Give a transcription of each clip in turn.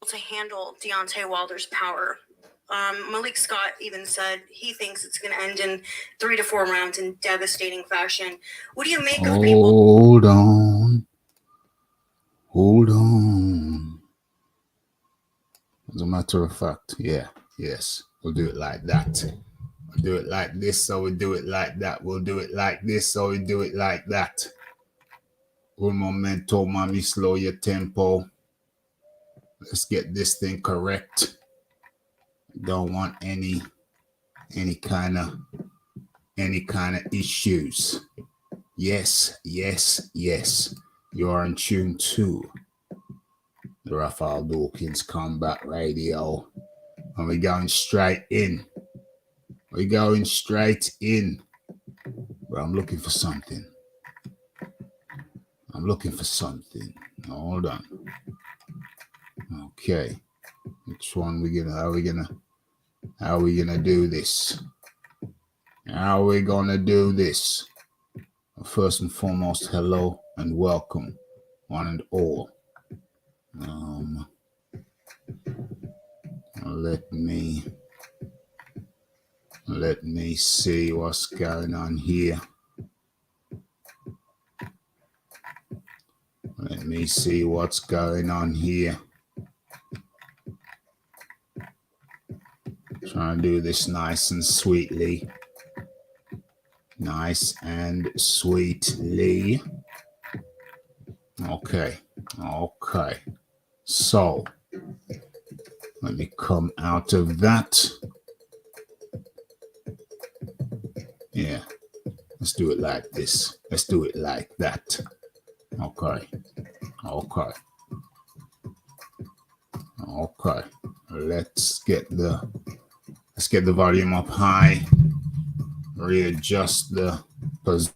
to handle Deontay Wilder's power. Malik Scott even said he thinks it's going to end in 3 to 4 rounds in devastating fashion. What do you make of people? Hold on. As a matter of fact, yes, we'll do it like that. We'll do it like this, so we do it like that. We'll do it like this, so we do it like that. Un momento, mommy, slow your tempo. Let's get this thing correct. Don't want any kind of issues. Yes. You're in tune to the Raphael Dawkins Combat Radio. And we're going straight in. But I'm looking for something. Hold on. Okay. Which one how are we gonna do this? How are we gonna do this? First and foremost, hello and welcome, one and all. Let me see what's going on here. Trying to do this nice and sweetly. Okay. So, let me come out of that. Yeah. Let's do it like this. Let's do it like that. Okay. Let's get the volume up high. Readjust the position.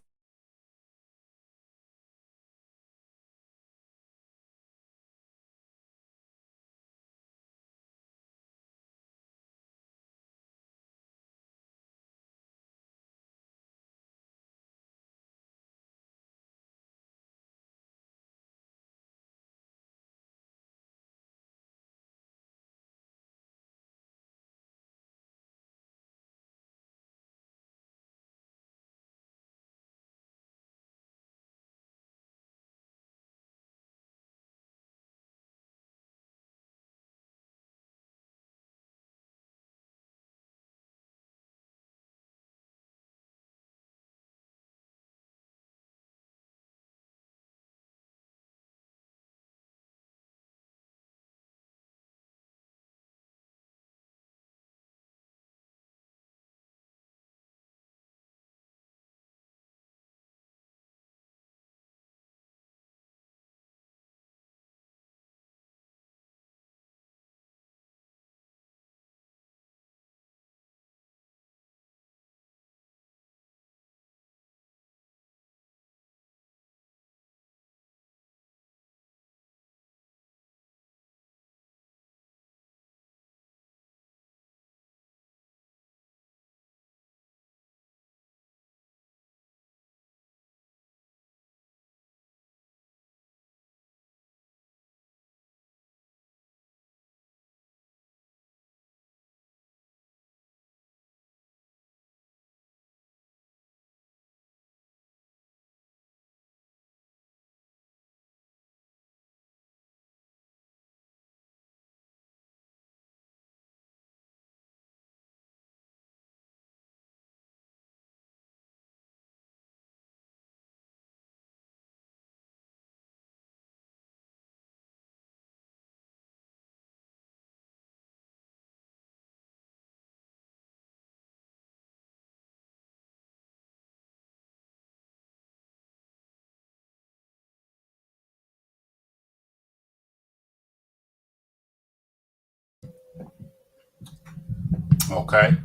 Okay.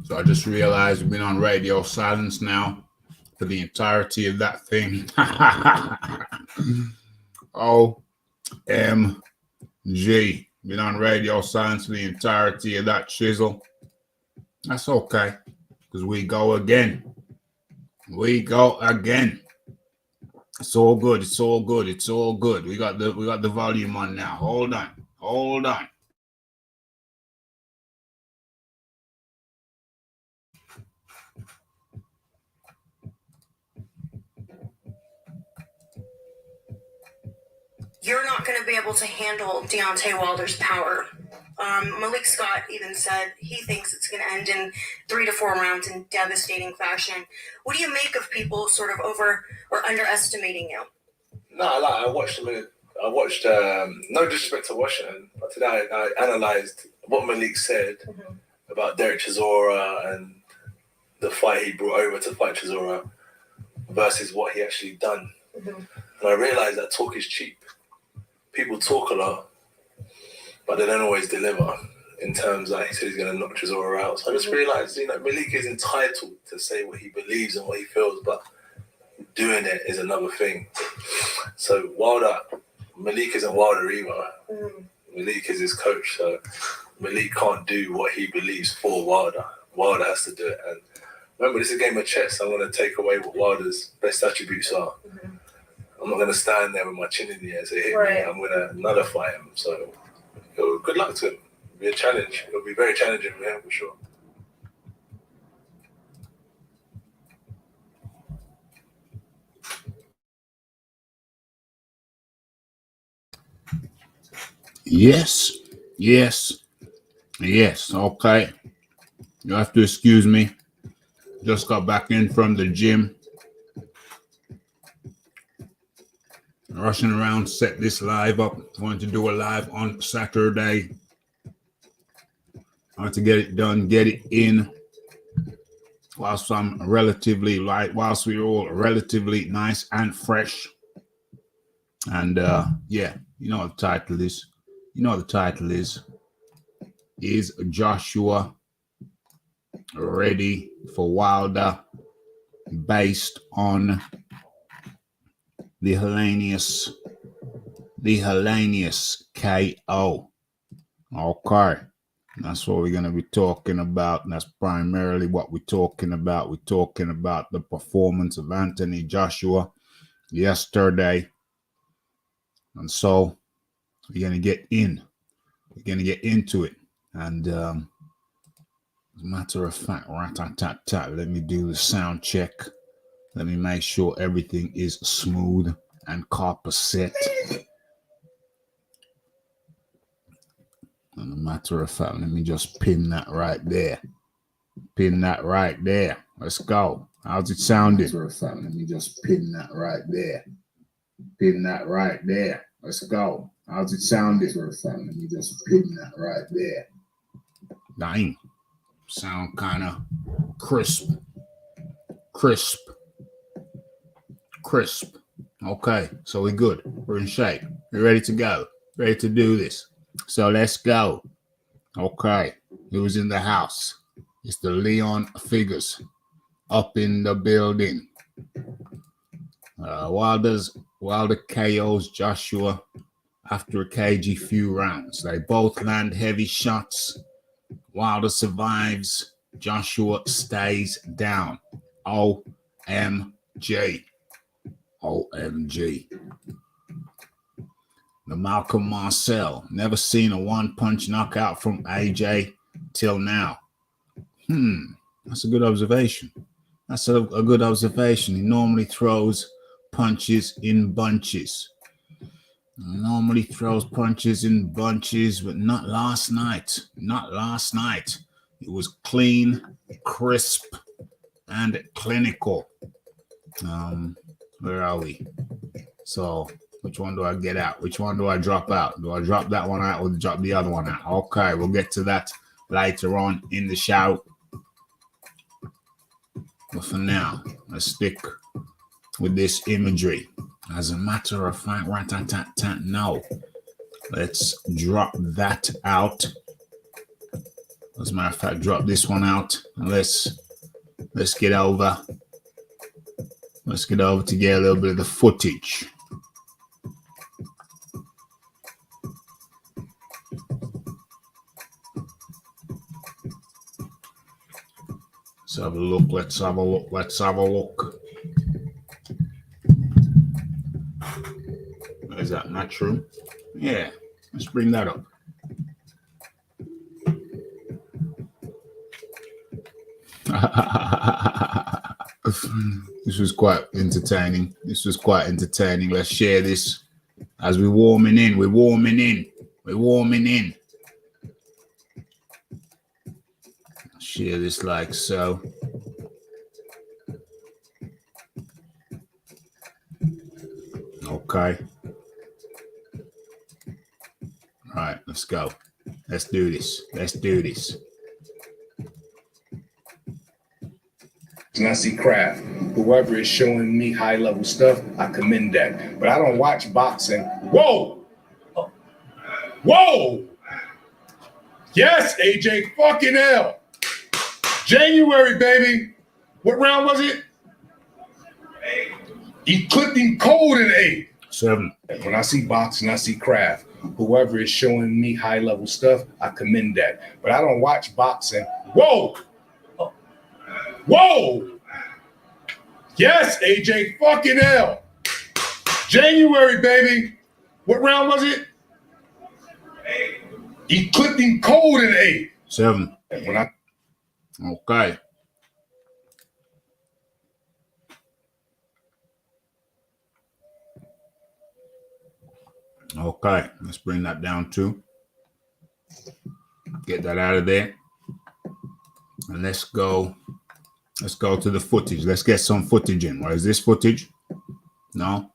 So I just realized we've been on radio silence now for the entirety of that thing. OMG. Been on radio silence for the entirety of that chisel. That's okay, because we go again. It's all good. It's all good. It's all good. We got the volume on now. Hold on. Hold on. You're not going to be able to handle Deontay Wilder's power. Malik Scott even said he thinks it's going to end in 3 to 4 rounds in devastating fashion. What do you make of people sort of over or underestimating you? No, I watched him. I watched, no disrespect to Washington, but today I analysed what Malik said about Derek Chisora and the fight he brought over to fight Chisora versus what he actually done. And I realised that talk is cheap. People talk a lot, but they don't always deliver in terms like he said he's going to knock Chisora out. So I just realised, Malik is entitled to say what he believes and what he feels, but doing it is another thing. So Malik isn't Wilder either. Malik is his coach, so Malik can't do what he believes for Wilder. Wilder has to do it. And remember, this is a game of chess. I'm going to take away what Wilder's best attributes are. I'm not going to stand there with my chin in the air and say, hey, man, I'm going to nullify him. So good luck to him. It'll be a challenge. It'll be very challenging for him, for sure. Yes. Okay. You have to excuse me. Just got back in from the gym. Rushing around, set this live up. Going to do a live on Saturday. I want to get it done, get it in. Whilst we're all relatively nice and fresh. And yeah, you know what the title is. Is Joshua ready for Wilder, based on the Helenius KO. Okay, that's what we're going to be talking about. And that's primarily what we're talking about. We're talking about the performance of Anthony Joshua yesterday. And so we're going to get into it. And as a matter of fact, rat-tat-tat-tat, let me do the sound check. Let me make sure everything is smooth and copper set. And a matter of fact, let me just pin that right there. Let's go. How's it sounding? As a matter of fact, let me just pin that right there. Let's go. How's it sounding? As a matter of fact, let me just pin that right there. Dang. Sound kind of crisp. Okay, so we're good. We're in shape. We're ready to go. Ready to do this. So let's go. Okay, who's in the house? It's the Leon Figures up in the building. Wilder KOs Joshua after a cagey few rounds. They both land heavy shots. Wilder survives. Joshua stays down. OMG. The Malcolm Marcel. Never seen a one-punch knockout from AJ till now. That's a good observation. A good observation. He normally throws punches in bunches. But not last night. It was clean, crisp, and clinical. Where are we? So, which one do I get out? Which one do I drop out? Do I drop that one out or drop the other one out? Okay, we'll get to that later on in the show. But for now, let's stick with this imagery. As a matter of fact, no. Let's drop that out. As a matter of fact, drop this one out. And let's get over. Let's get over to get a little bit of the footage. Let's have a look. Is that not true? Yeah, let's bring that up. This was quite entertaining. Let's share this as we're warming in. We're warming in. Share this like so. Okay. All right, let's go. Let's do this. And I see craft. Whoever is showing me high level stuff, I commend that. But I don't watch boxing. Whoa! Whoa! Yes, AJ, fucking hell. January, baby. What round was it? He clipped him cold in 8. 7. When I see boxing, I see craft. Whoever is showing me high level stuff, I commend that. But I don't watch boxing. Whoa! Whoa! Yes, AJ, fucking hell. January, baby. What round was it? He clipped him cold in 8. 7. When I Okay. Okay, let's bring that down too. Get that out of there. And let's go to the footage. Let's get some footage in. What is this footage? No.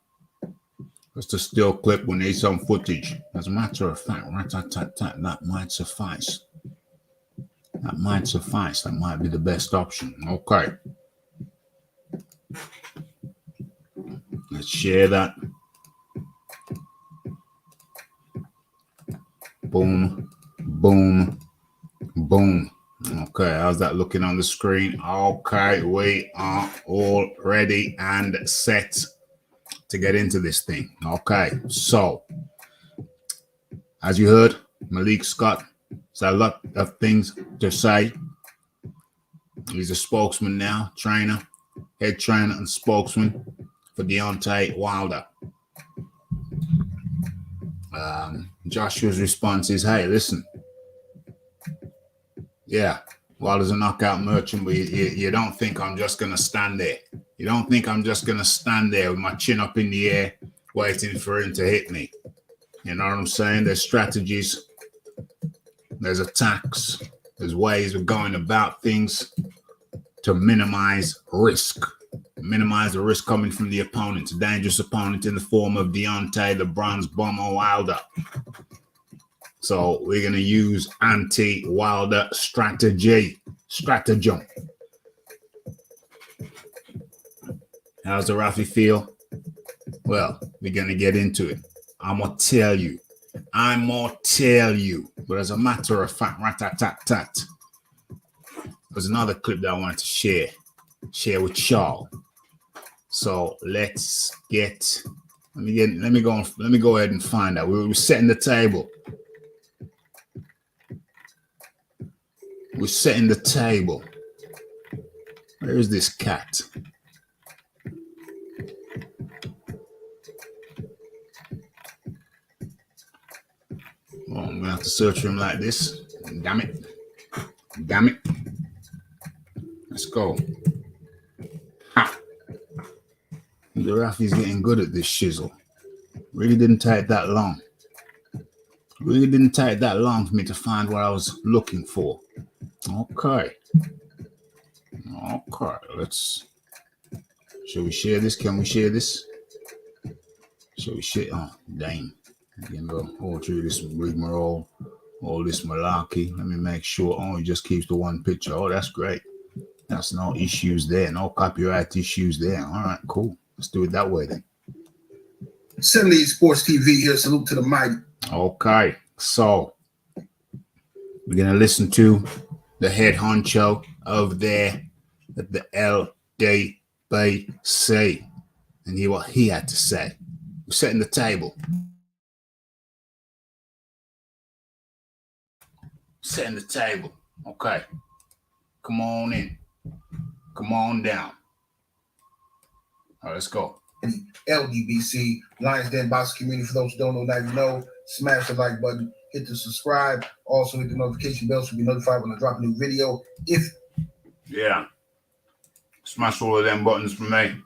It's a still clip. We need some footage. As a matter of fact, that might suffice. That might suffice. That might be the best option. Okay. Let's share that. Boom, boom, boom. Okay, how's that looking on the screen? Okay, we are all ready and set to get into this thing. Okay, so as you heard, Malik Scott has a lot of things to say. He's a spokesman now, trainer, head trainer and spokesman for Deontay Wilder. Joshua's response is, hey, listen, yeah, Wilder's a knockout merchant, but you don't think I'm just going to stand there. You don't think I'm just going to stand there with my chin up in the air waiting for him to hit me. You know what I'm saying? There's strategies, there's attacks, there's ways of going about things to minimize risk. Minimize the risk coming from the opponent, a dangerous opponent in the form of Deontay, the bronze bomber Wilder. So we're going to use anti-Wilder stratagem. How's the Rafi feel? Well, we're going to get into it. I'm going to tell you. But as a matter of fact, rat-tat-tat-tat, there's another clip that I wanted to share with y'all. So let me go ahead and find out. We're setting the table. We're setting the table. Where is this cat? Well, I'm gonna have to search for him like this. Damn it. Let's go. Ha. The Rafi's getting good at this shizzle. Really didn't take that long. Really didn't take that long for me to find what I was looking for. Okay. Shall we share this? Can we share this? Shall we share? Oh, dang. You know, all through this rigmarole, all this malarkey. Let me make sure. Oh, it just keeps the one picture. Oh, that's great. That's no issues there. No copyright issues there. All right, cool. Let's do it that way then. Assembly Sports TV here. Salute to the mighty. Okay, so we're going to listen to the head honcho over there at the LDBC and hear what he had to say. We're setting the table. Setting the table. Okay. Come on in. Come on down. All right, let's go. LDBC, Lions Den Boxing Community. For those who don't know, now you know. Smash the like button, hit the subscribe. Also hit the notification bell so you'll be notified when I drop a new video. Yeah. Smash all of them buttons for me.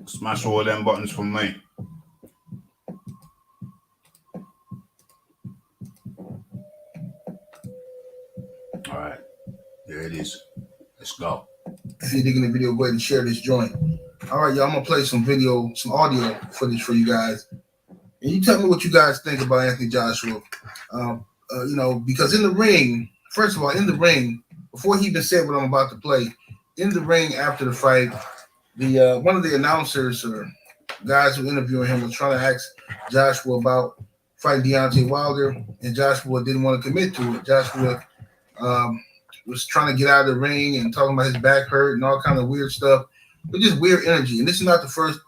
Smash all of them buttons for me. All right. There it is. Let's go. If you're digging the video, go ahead and share this joint. All right, y'all. I'm gonna play some audio footage for you guys, and you tell me what you guys think about Anthony Joshua. Because in the ring, first of all, in the ring, before he even said what I'm about to play, in the ring after the fight, the one of the announcers or guys who interviewing him was trying to ask Joshua about fighting Deontay Wilder, and Joshua didn't want to commit to it. Joshua was trying to get out of the ring and talking about his back hurt and all kind of weird stuff, but just weird energy. And this is not the first.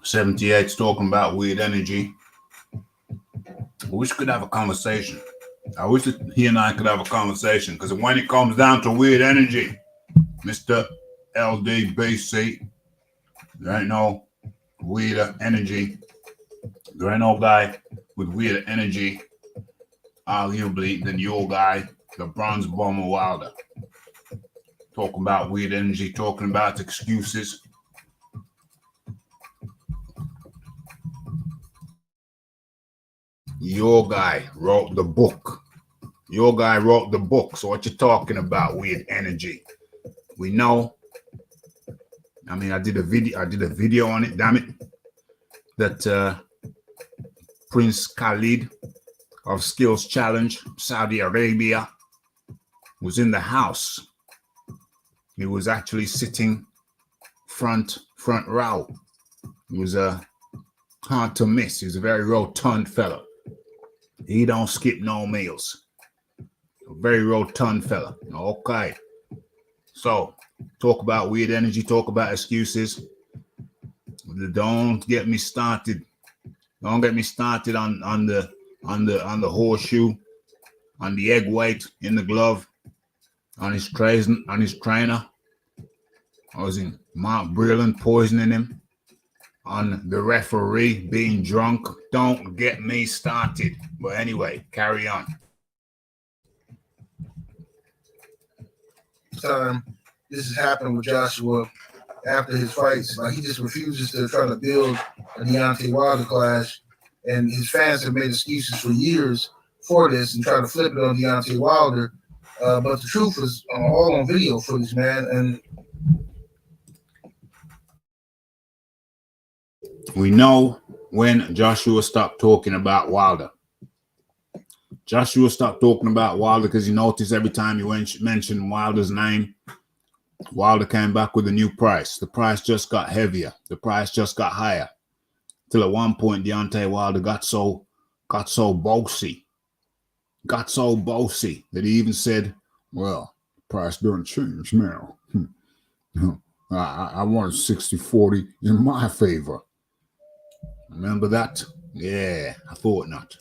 78's talking about weird energy. I wish we could have a conversation. I wish that he and I could have a conversation, because when it comes down to weird energy, Mr. LDBC, there ain't no weird energy. There ain't no guy with weird energy, arguably, than your guy, the Bronze Bomber Wilder. Talking about weird energy, talking about excuses. Your guy wrote the book. Your guy wrote the book. So what you talking about, weird energy? We know. I mean, I did a video on it, damn it. That Prince Khalid of Skills Challenge, Saudi Arabia, was in the house. He was actually sitting front row. He was hard to miss. He was a very rotund fella. He don't skip no meals. A very rotund fella. Okay. So, talk about weird energy, talk about excuses. Don't get me started. Don't get me started on the horseshoe, on the egg weight in the glove, on his trainer. I was in Mark Breland poisoning him, on the referee being drunk. Don't get me started. But anyway, carry on. This has happened with Joshua after his fights. Like, he just refuses to try to build a Deontay Wilder clash, and his fans have made excuses for years for this and try to flip it on Deontay Wilder. But the truth is all on video footage, man. And we know when Joshua stopped talking about Wilder. Joshua stopped talking about Wilder because he noticed every time he mentioned Wilder's name, Wilder came back with a new price. The price just got heavier. The price just got higher. Till at one point, Deontay Wilder got so bossy that he even said, well, the price don't change now. I want 60-40 in my favor. Remember that? Yeah, I thought not.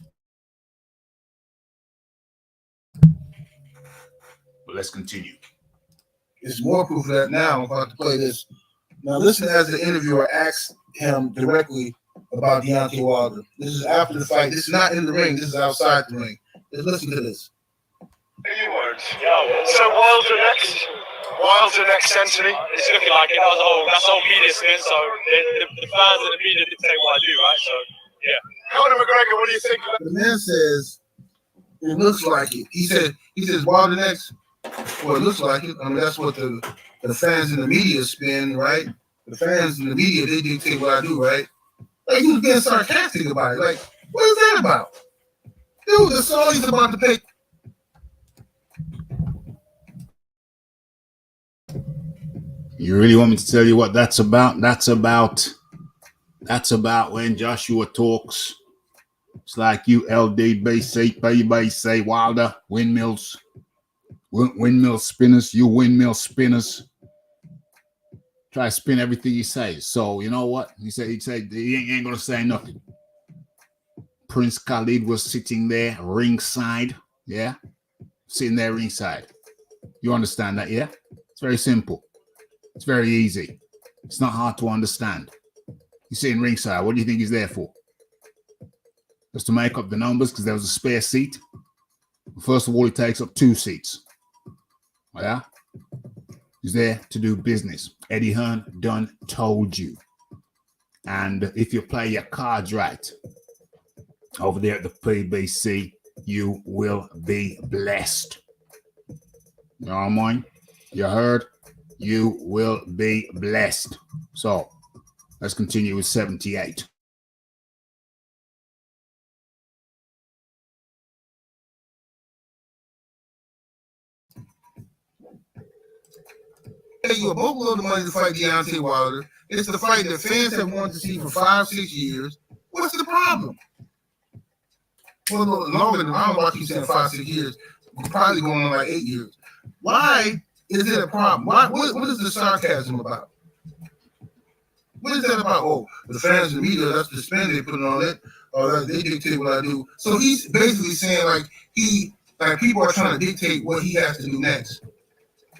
But let's continue. there's more proof of that now. I'm about to play this. Now listen as the interviewer asks him directly about Deontay Wilder. This is after the fight. This is not in the ring. This is outside the ring. Let's listen to this. So Wilder next, Anthony. It's looking like it. That's all media spin. So the fans and the media dictate what I do, right? So yeah. Conor McGregor, what do you think? The man says it looks like it. He says Wilder next. Well, it looks like it. I mean, that's what the fans and the media spin, right? The fans and the media, they dictate what I do, right? Like, he was being sarcastic about it. Like, what is that about? Dude, that's all he's about to pay. You really want me to tell you what that's about? That's about when Joshua talks. It's like you LDBC, say Wilder, windmills spinners, you windmill spinners. Try to spin everything he says. So you know what? He said he ain't gonna say nothing. Prince Khalid was sitting there ringside, yeah, sitting there ringside. You understand that, yeah? It's very simple. It's very easy. It's not hard to understand. You're sitting ringside. What do you think he's there for? Just to make up the numbers because there was a spare seat? First of all, he takes up 2 seats. Yeah? He's there to do business. Eddie Hearn done told you. And if you play your cards right over there at the PBC, you will be blessed. You know what I mean? You heard? You will be blessed. So let's continue with 78. Pay you a boatload of money to fight Deontay Wilder. It's the fight that fans have wanted to see for 5-6 years. What's the problem? Well, longer than I don't know why I keep saying 5-6 years. Probably going on like 8 years. Why is it a problem? What is the sarcasm about? What is that about? Oh, the fans and the media, that's the spin they put on it. Or they dictate what I do. So he's basically saying like people are trying to dictate what he has to do next.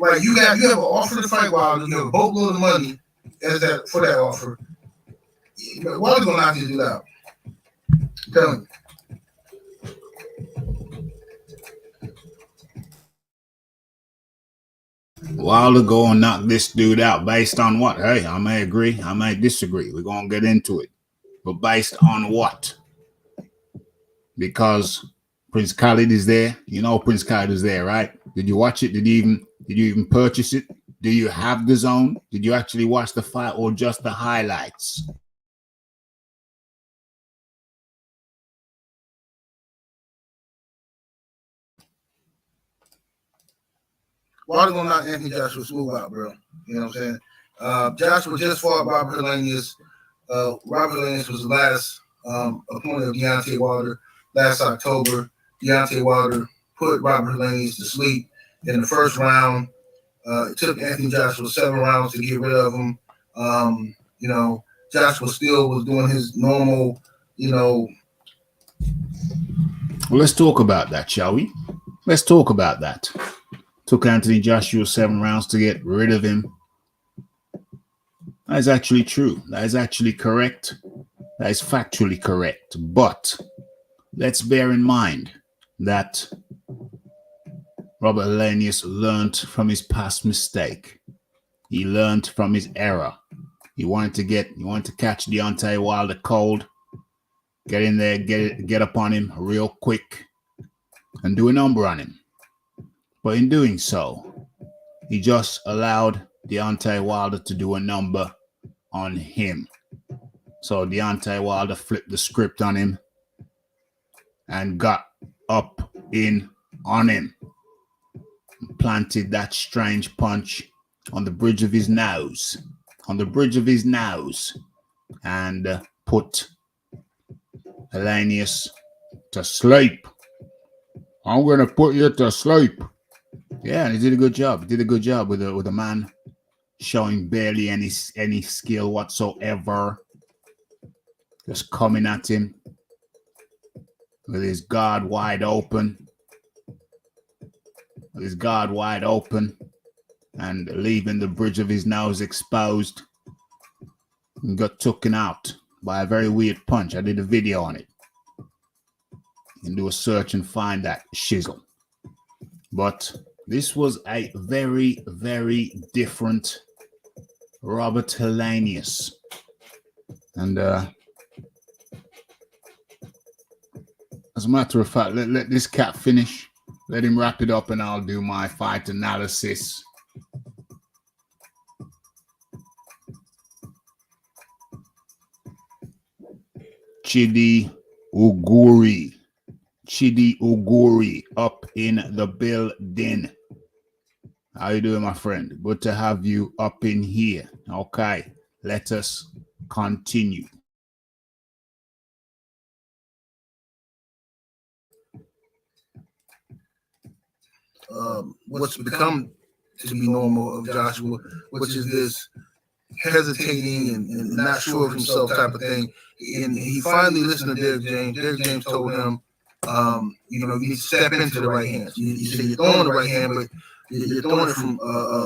Like you have an offer to fight Wilder, you have a boatload of money as that for that offer. Wilder's gonna knock you out. I'm telling you. Wilder go and knock this dude out based on what? Hey, I may agree, I may disagree. We're gonna get into it. But based on what? Because Prince Khalid is there. You know Prince Khalid is there, right? Did you watch it? Did you even purchase it? Do you have the zone? Did you actually watch the fight or just the highlights? Wilder gonna knock Anthony Joshua smooth out, bro. You know what I'm saying? Joshua just fought Robert Helenius. Robert Helenius was the last opponent of Deontay Wilder last October. Deontay Wilder put Robert Helenius to sleep in the first round. It took Anthony Joshua 7 rounds to get rid of him. You know, Joshua still was doing his normal, Well, let's talk about that, shall we? Let's talk about that. Took Anthony Joshua 7 rounds to get rid of him. That is actually true. That is actually correct. That is factually correct. But let's bear in mind that Robert Helenius learned from his past mistake. He learned from his error. He wanted to catch Deontay Wilder cold, get in there, get upon him real quick, and do a number on him. But in doing so, he just allowed Deontay Wilder to do a number on him. So Deontay Wilder flipped the script on him and got up in on him. Planted that strange punch on the bridge of his nose. And put Helenius to sleep. I'm going to put you to sleep. Yeah, and he did a good job. He did a good job with a man showing barely any skill whatsoever. Just coming at him with his guard wide open. And leaving the bridge of his nose exposed. And got taken out by a very weird punch. I did a video on it. You can do a search and find that shizzle. But this was a very, very different Robert Helenius. And as a matter of fact, let this cat finish. Let him wrap it up and I'll do my fight analysis. Chidi Uguri up in the building. How you doing, my friend? Good to have you up in here. Okay, let us continue. What's become to be normal of Joshua, which is this hesitating and not sure of himself type of thing. And he finally listened to Derek James. Derek James told him, You know, you need to step into the right hand. You say you're throwing the right hand, but you're throwing it from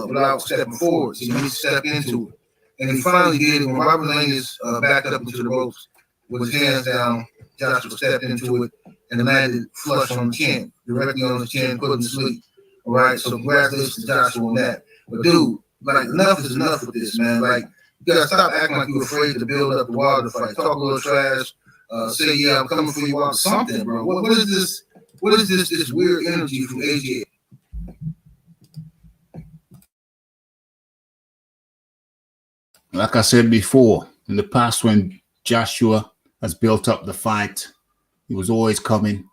without stepping forward. So you need to step into it. And he finally did it when Robert Helenius backed up into the ropes with his hands down. Joshua stepped into it and landed flush on the chin, directly on his chin, put him to sleep. All right, so congratulations to Joshua on that. But dude, like, enough is enough with this, man. Like, you gotta stop acting like you're afraid to build up the Wilder fight. Talk a little trash. Say, yeah, I'm coming for you, Wilder. Something, bro. What is this? What is this weird energy from AJ? Like I said before, in the past when Joshua has built up the fight, he was always coming.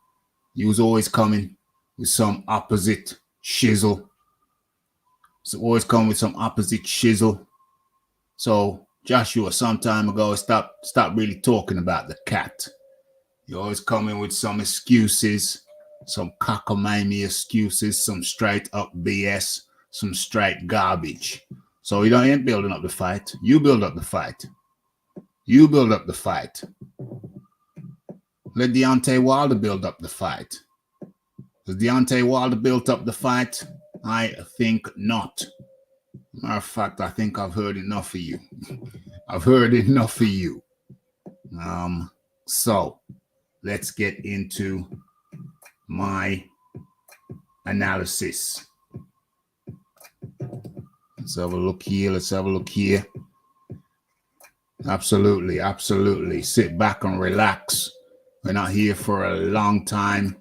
He was always coming with some opposite shizzle. So always coming with some opposite shizzle. So Joshua, some time ago, stop really talking about the cat. You're always coming with some excuses, some cockamamie excuses, some straight up BS, some straight garbage. So you ain't building up the fight. You build up the fight. You build up the fight. Let Deontay Wilder build up the fight. Has Deontay Wilder built up the fight? I think not. Matter of fact, I think I've heard enough of you. I've heard enough of you. So let's get into my analysis. Let's have a look here. Let's have a look here. Absolutely, absolutely. Sit back and relax. We're not here for a long time.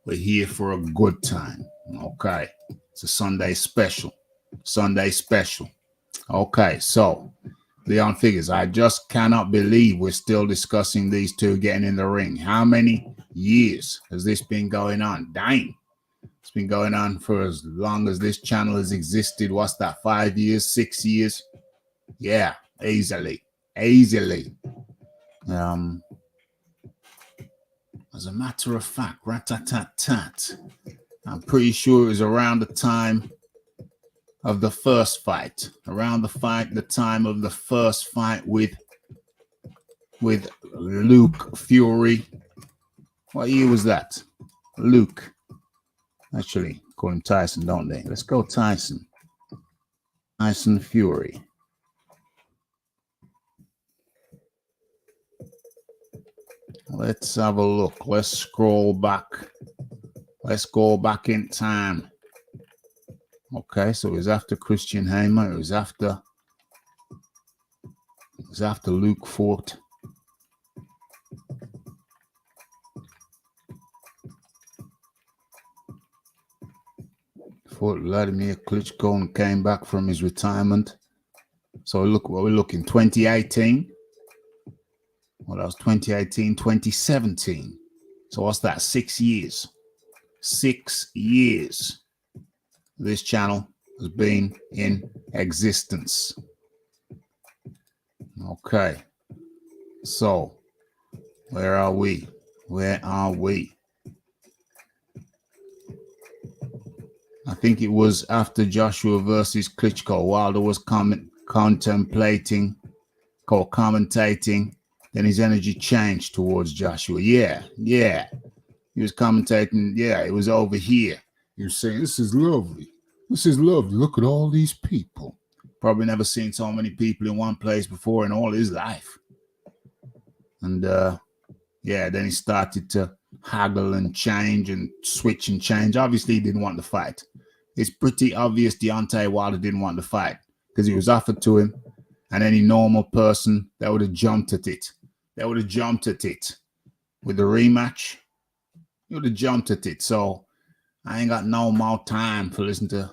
We're here for a good time. Okay. It's a Sunday special. Sunday special. Okay, so Leon Figures, I just cannot believe we're still discussing these two getting in the ring. How many years has this been going on? Dang. It's been going on for as long as this channel has existed. What's that, 5 years, 6 years? Yeah, easily. Easily. As a matter of fact, rat-tat-tat-tat, I'm pretty sure it was around the time of the first fight. Around the time of the first fight with Luke Fury. What year was that? Luke. Actually, call him Tyson, don't they? Let's go Tyson. Tyson Fury. Let's have a look. Let's scroll back. Let's go back in time. Okay, so it was after Christian Hamer. It was after Luke fought. Fought Vladimir Klitschko and came back from his retirement. So look what we're looking. 2018. Well, that was 2018, 2017. So what's that? 6 years. 6 years. This channel has been in existence. Okay. So where are we? Where are we? I think it was after Joshua versus Klitschko. Wilder was commentating. Then his energy changed towards Joshua. Yeah. He was commentating. Yeah, it was over here. He was saying, this is lovely. This is lovely. Look at all these people. Probably never seen so many people in one place before in all his life. And then he started to haggle and change and switch and change. Obviously, he didn't want the fight. It's pretty obvious Deontay Wilder didn't want the fight because he was offered to him, and any normal person that would have jumped at it. They would have jumped at it. With the rematch, you would have jumped at it. So I ain't got no more time for listening to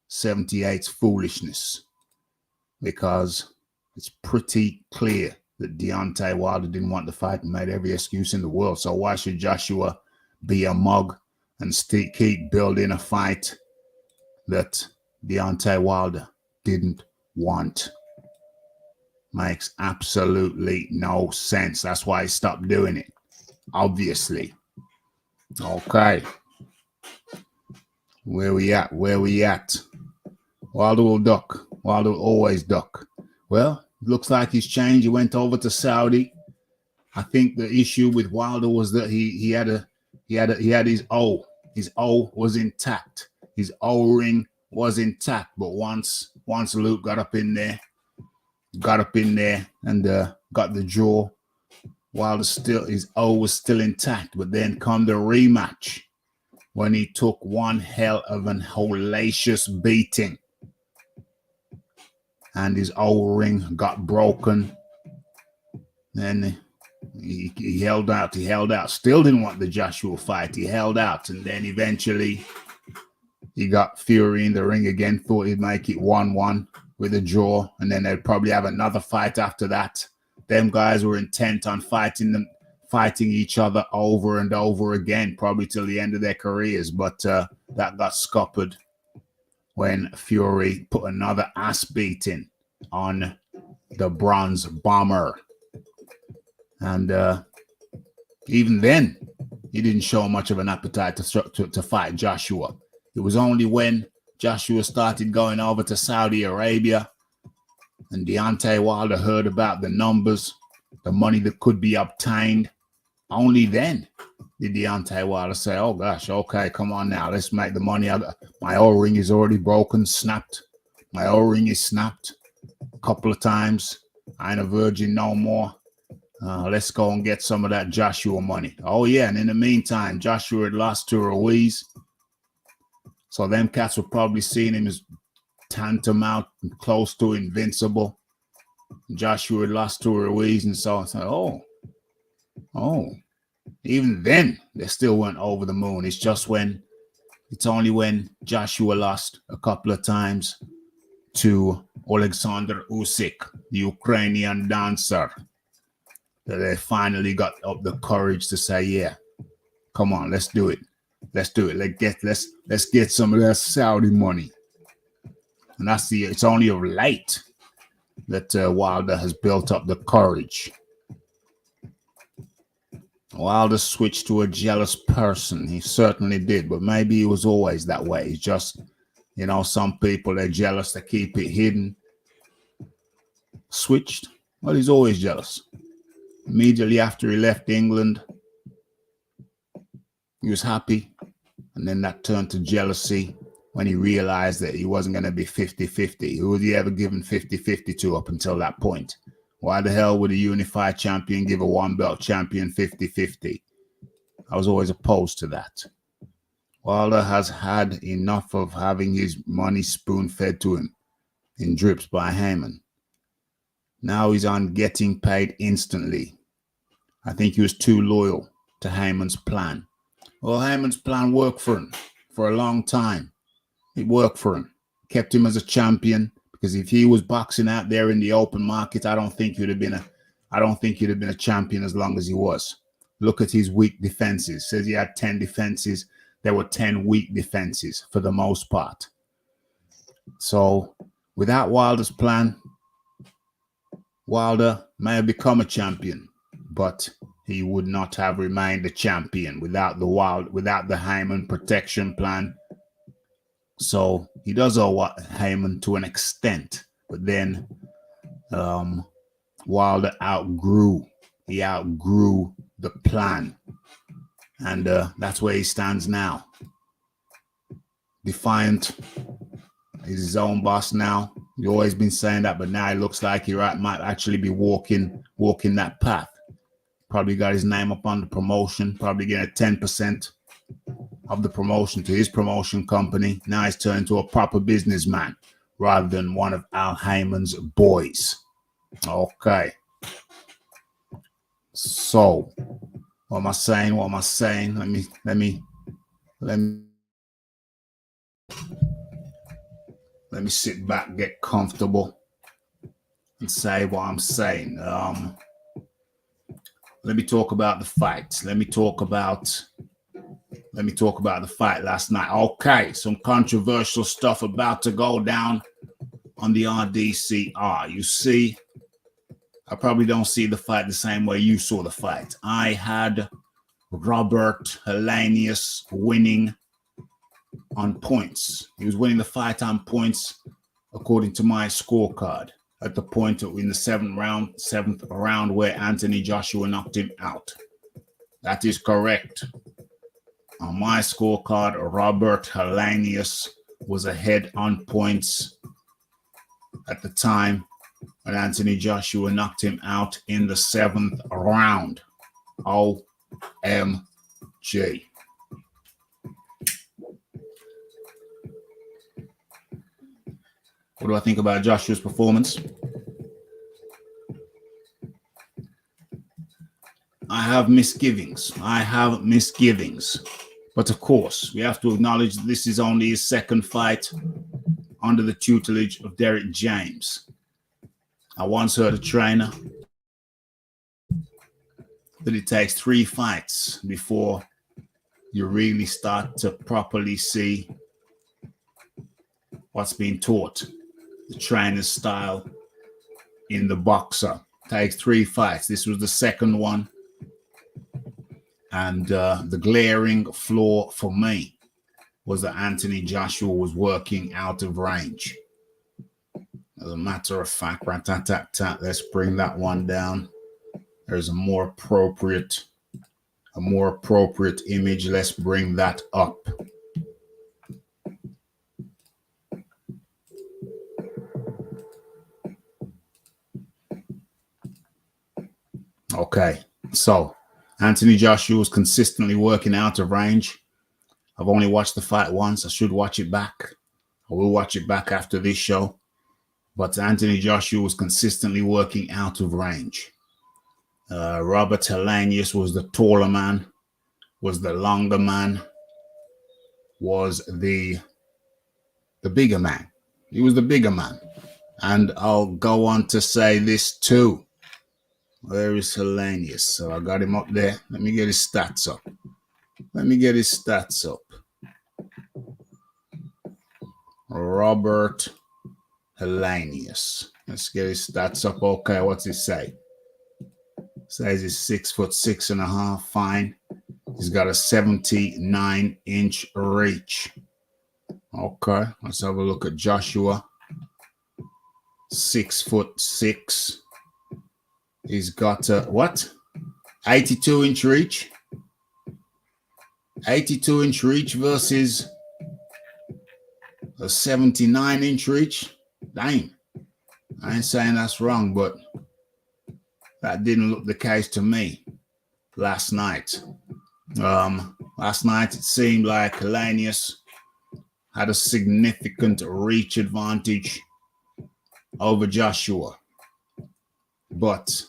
78's foolishness, because it's pretty clear that Deontay Wilder didn't want the fight and made every excuse in the world. So why should Joshua be a mug and keep building a fight that Deontay Wilder didn't want? Makes absolutely no sense. That's why he stopped doing it, obviously. Okay. Where we at? Wilder will duck. Wilder will always duck. Well, looks like he's changed. He went over to Saudi. I think the issue with Wilder was that he had a He had his O. His O was intact. His O ring was intact. But once Luke got up in there and got the draw, while his O was still intact. But then come the rematch when he took one hell of an hellacious beating. And his O ring got broken. Then he held out. Still didn't want the Joshua fight. He held out. And then eventually he got Fury in the ring again. Thought he'd make it 1-1 with a draw. And then they'd probably have another fight after that. Them guys were intent on fighting each other over and over again, probably till the end of their careers. But that got scuppered when Fury put another ass beating on the Bronze Bomber. And even then, he didn't show much of an appetite to fight Joshua. It was only when Joshua started going over to Saudi Arabia and Deontay Wilder heard about the numbers, the money that could be obtained. Only then did Deontay Wilder say, oh gosh, okay, come on now, let's make the money. My O-ring is already broken, snapped. My O-ring is snapped a couple of times. I ain't a virgin no more. Let's go and get some of that Joshua money. Oh yeah, and in the meantime, Joshua had lost to Ruiz. So them cats were probably seeing him as tantamount, close to invincible. Joshua had lost to Ruiz, and so I said, oh, even then they still weren't over the moon. It's only when Joshua lost a couple of times to Alexander Usyk, the Ukrainian dancer, that they finally got up the courage to say, yeah, come on, let's do it. Let's get some of that Saudi money. And it's only of late that Wilder has built up the courage. Wilder switched to a jealous person. He certainly did, but maybe he was always that way. He's just, some people, they're jealous, they keep it hidden. Switched? Well, he's always jealous. Immediately after he left England, he was happy. And then that turned to jealousy when he realized that he wasn't going to be 50-50. Who had he ever given 50-50 to up until that point? Why the hell would a unified champion give a one-belt champion 50-50? I was always opposed to that. Wilder has had enough of having his money spoon-fed to him in drips by Heyman. Now he's on getting paid instantly. I think he was too loyal to Heyman's plan. Well, Heyman's plan worked for him for a long time. It worked for him. Kept him as a champion, because if he was boxing out there in the open market, I don't think he'd have been a champion as long as he was. Look at his weak defenses. Says he had 10 defenses. There were 10 weak defenses for the most part. So without Wilder's plan, Wilder may have become a champion, but he would not have remained a champion without the Heyman protection plan. So he does owe Heyman to an extent, but then Wilder outgrew the plan, and that's where he stands now. Defiant. He's his own boss now. He's always been saying that, but now it looks like he might actually be walking that path. Probably got his name up on the promotion, probably getting 10% of the promotion to his promotion company. Now he's turned into a proper businessman rather than one of Al Heyman's boys. Okay. So, what am I saying? Let me sit back, get comfortable, and say what I'm saying. Let me talk about the fight. Let me talk about the fight last night. Okay, some controversial stuff about to go down on the RDCR. You see, I probably don't see the fight the same way you saw the fight. I had Robert Helenius winning on points. He was winning the fight on points according to my scorecard at the point in the seventh round where Anthony Joshua knocked him out. That is correct. On my scorecard, Robert Helenius was ahead on points at the time when Anthony Joshua knocked him out in the 7th round. OMG. What do I think about Joshua's performance? I have misgivings. But of course, we have to acknowledge that this is only his second fight under the tutelage of Derek James. I once heard a trainer that it takes 3 fights before you really start to properly see what's being taught. The trainer's style in the boxer takes 3 fights. This was the second one. And the glaring flaw for me was that Anthony Joshua was working out of range. As a matter of fact, let's bring that one down. There's a more appropriate image. Let's bring that up. Okay, so Anthony Joshua was consistently working out of range. I've only watched the fight once. I should watch it back. I will watch it back after this show. But Anthony Joshua was consistently working out of range. Robert Helenius was the taller man, was the longer man, was the bigger man. He was the bigger man. And I'll go on to say this too. Where is Helenius? So I got him up there. Let me get his stats up. Robert Helenius. Let's get his stats up. Okay, what's it say? Says he's 6'6.5". Fine. He's got a 79-inch reach. Okay, let's have a look at Joshua. 6'6". He's got a what? 82-inch reach. 82-inch reach versus a 79-inch reach. Dang. I ain't saying that's wrong, but that didn't look the case to me last night. Last night it seemed like Helenius had a significant reach advantage over Joshua. But,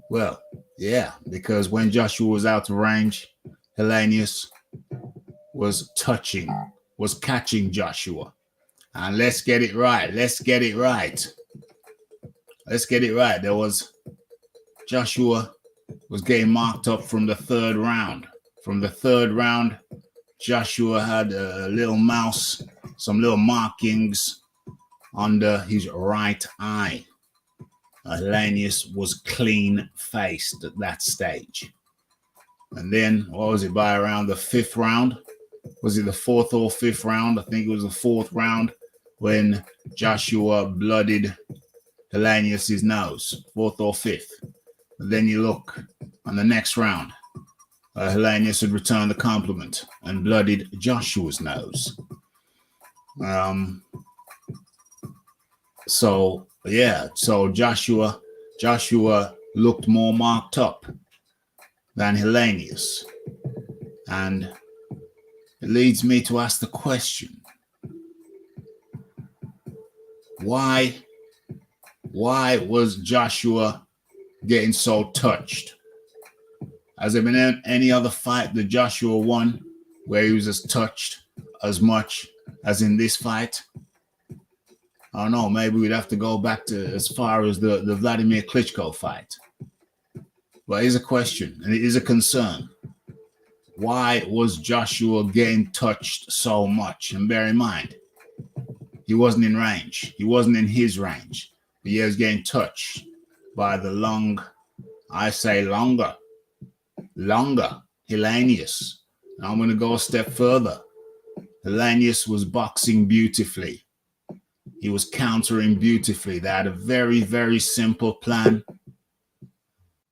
well, yeah, because when Joshua was out of range, Helenius was catching Joshua. And let's get it right. There was Joshua was getting marked up from the 3rd round. From the 3rd round, Joshua had a little mouse, some little markings under his right eye. Helenius was clean-faced at that stage. And then, what was it, by around the 5th round? Was it the 4th or 5th round? I think it was the 4th round when Joshua bloodied Helenius' nose, 4th or 5th. But then you look on the next round, Helenius had returned the compliment and bloodied Joshua's nose. So Joshua looked more marked up than Helenius. And it leads me to ask the question, why was Joshua getting so touched? Has there been any other fight that Joshua won where he was as touched as much as in this fight? I don't know, maybe we'd have to go back to as far as the Vladimir Klitschko fight. But it is a question, and it is a concern. Why was Joshua getting touched so much? And bear in mind, he wasn't in range. He wasn't in his range. But he was getting touched by the longer Helenius. Now I'm going to go a step further. Helenius was boxing beautifully. He was countering beautifully. They had a very, very simple plan.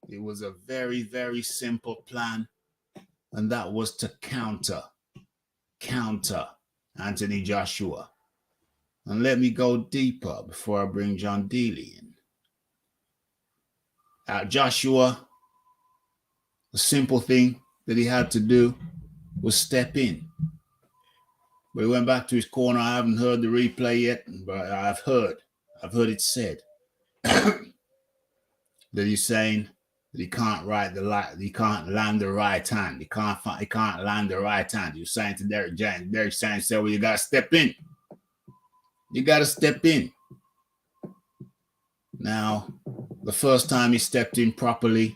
It was a very, very simple plan. and that was to counter Anthony Joshua. And let me go deeper before I bring John Dealey in. Joshua, the simple thing that he had to do was step in. But he went back to his corner. I haven't heard the replay yet, but I've heard it said that he's saying that he can't land the right hand. He can't land the right hand. He was saying to Derek James. Derek James said, well, you gotta step in. You gotta step in. Now, the first time he stepped in properly,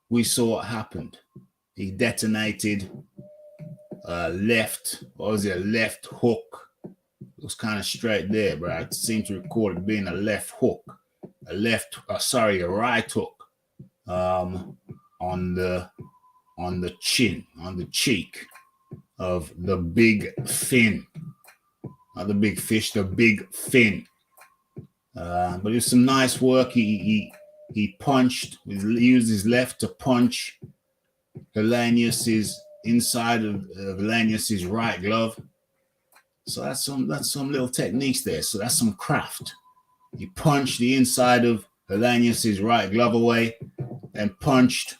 we saw what happened. He detonated a left hook. It was kind of straight there, but I seem to recall it being a left hook. A right hook on the chin, on the cheek of the big fin. Not the big fish, the big fin. But it was some nice work. He punched, he used his left to punch Helenius's inside of Helenius's right glove. So that's some little techniques there. So that's some craft. He punched the inside of Helenius's right glove away and punched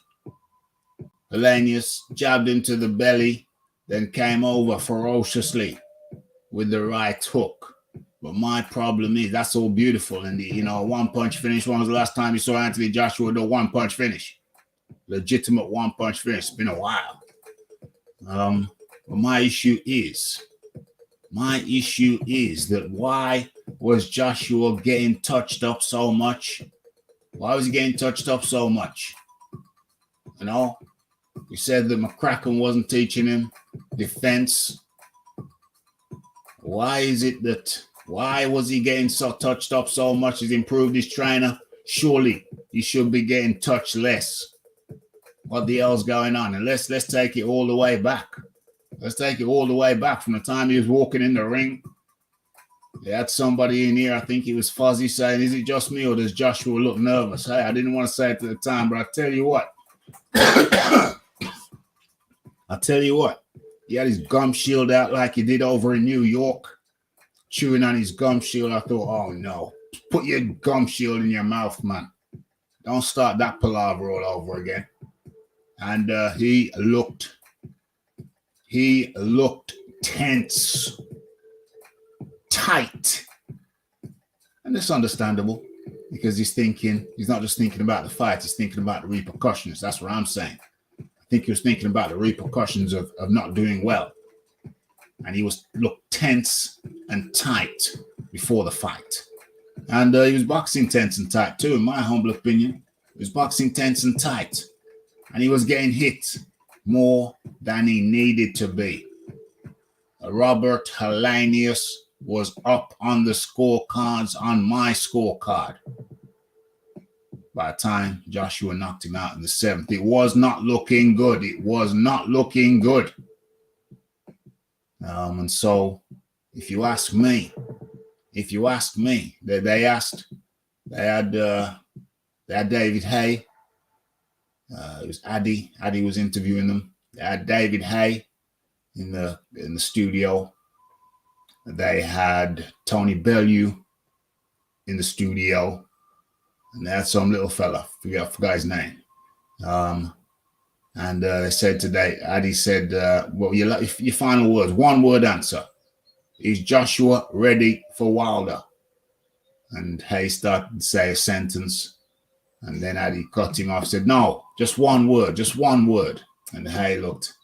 Helenius, jabbed him to the belly, then came over ferociously with the right hook. But my problem is that's all beautiful. And one punch finish. When was the last time you saw Anthony Joshua do a one punch finish? Legitimate one punch finish. It's been a while. But my issue is that why was Joshua getting touched up so much? Why was he getting touched up so much? We said that McCracken wasn't teaching him defense. Why was he getting so touched up so much? He's improved his trainer. Surely he should be getting touched less. What the hell's going on? And let's take it all the way back. Let's take it all the way back from the time he was walking in the ring. They had somebody in here, I think it was Fuzzy, saying, is it just me or does Joshua look nervous? Hey, I didn't want to say it at the time, but I tell you what. He had his gum shield out like he did over in New York, chewing on his gum shield. I thought, oh no, put your gum shield in your mouth, man. Don't start that palaver all over again. And he looked tense, tight. And that's understandable because he's not just thinking about the fight, he's thinking about the repercussions. That's what I'm saying. I think he was thinking about the repercussions of not doing well. And he looked tense and tight before the fight. And he was boxing tense and tight too, in my humble opinion. He was boxing tense and tight. And he was getting hit more than he needed to be. Robert Helenius was up on the scorecards, on my scorecard. By the time Joshua knocked him out in the 7th, it was not looking good. And so, if you ask me, they had David Hay. It was Addy. Addy was interviewing them. They had David Hay in the studio. They had Tony Bellew in the studio, and they had some little fella. I forgot his name. And they said today, Addy said, well, your final words, one word answer. Is Joshua ready for Wilder? And Hay started to say a sentence. And then Addy cut him off, said, no, just one word. And Hay looked,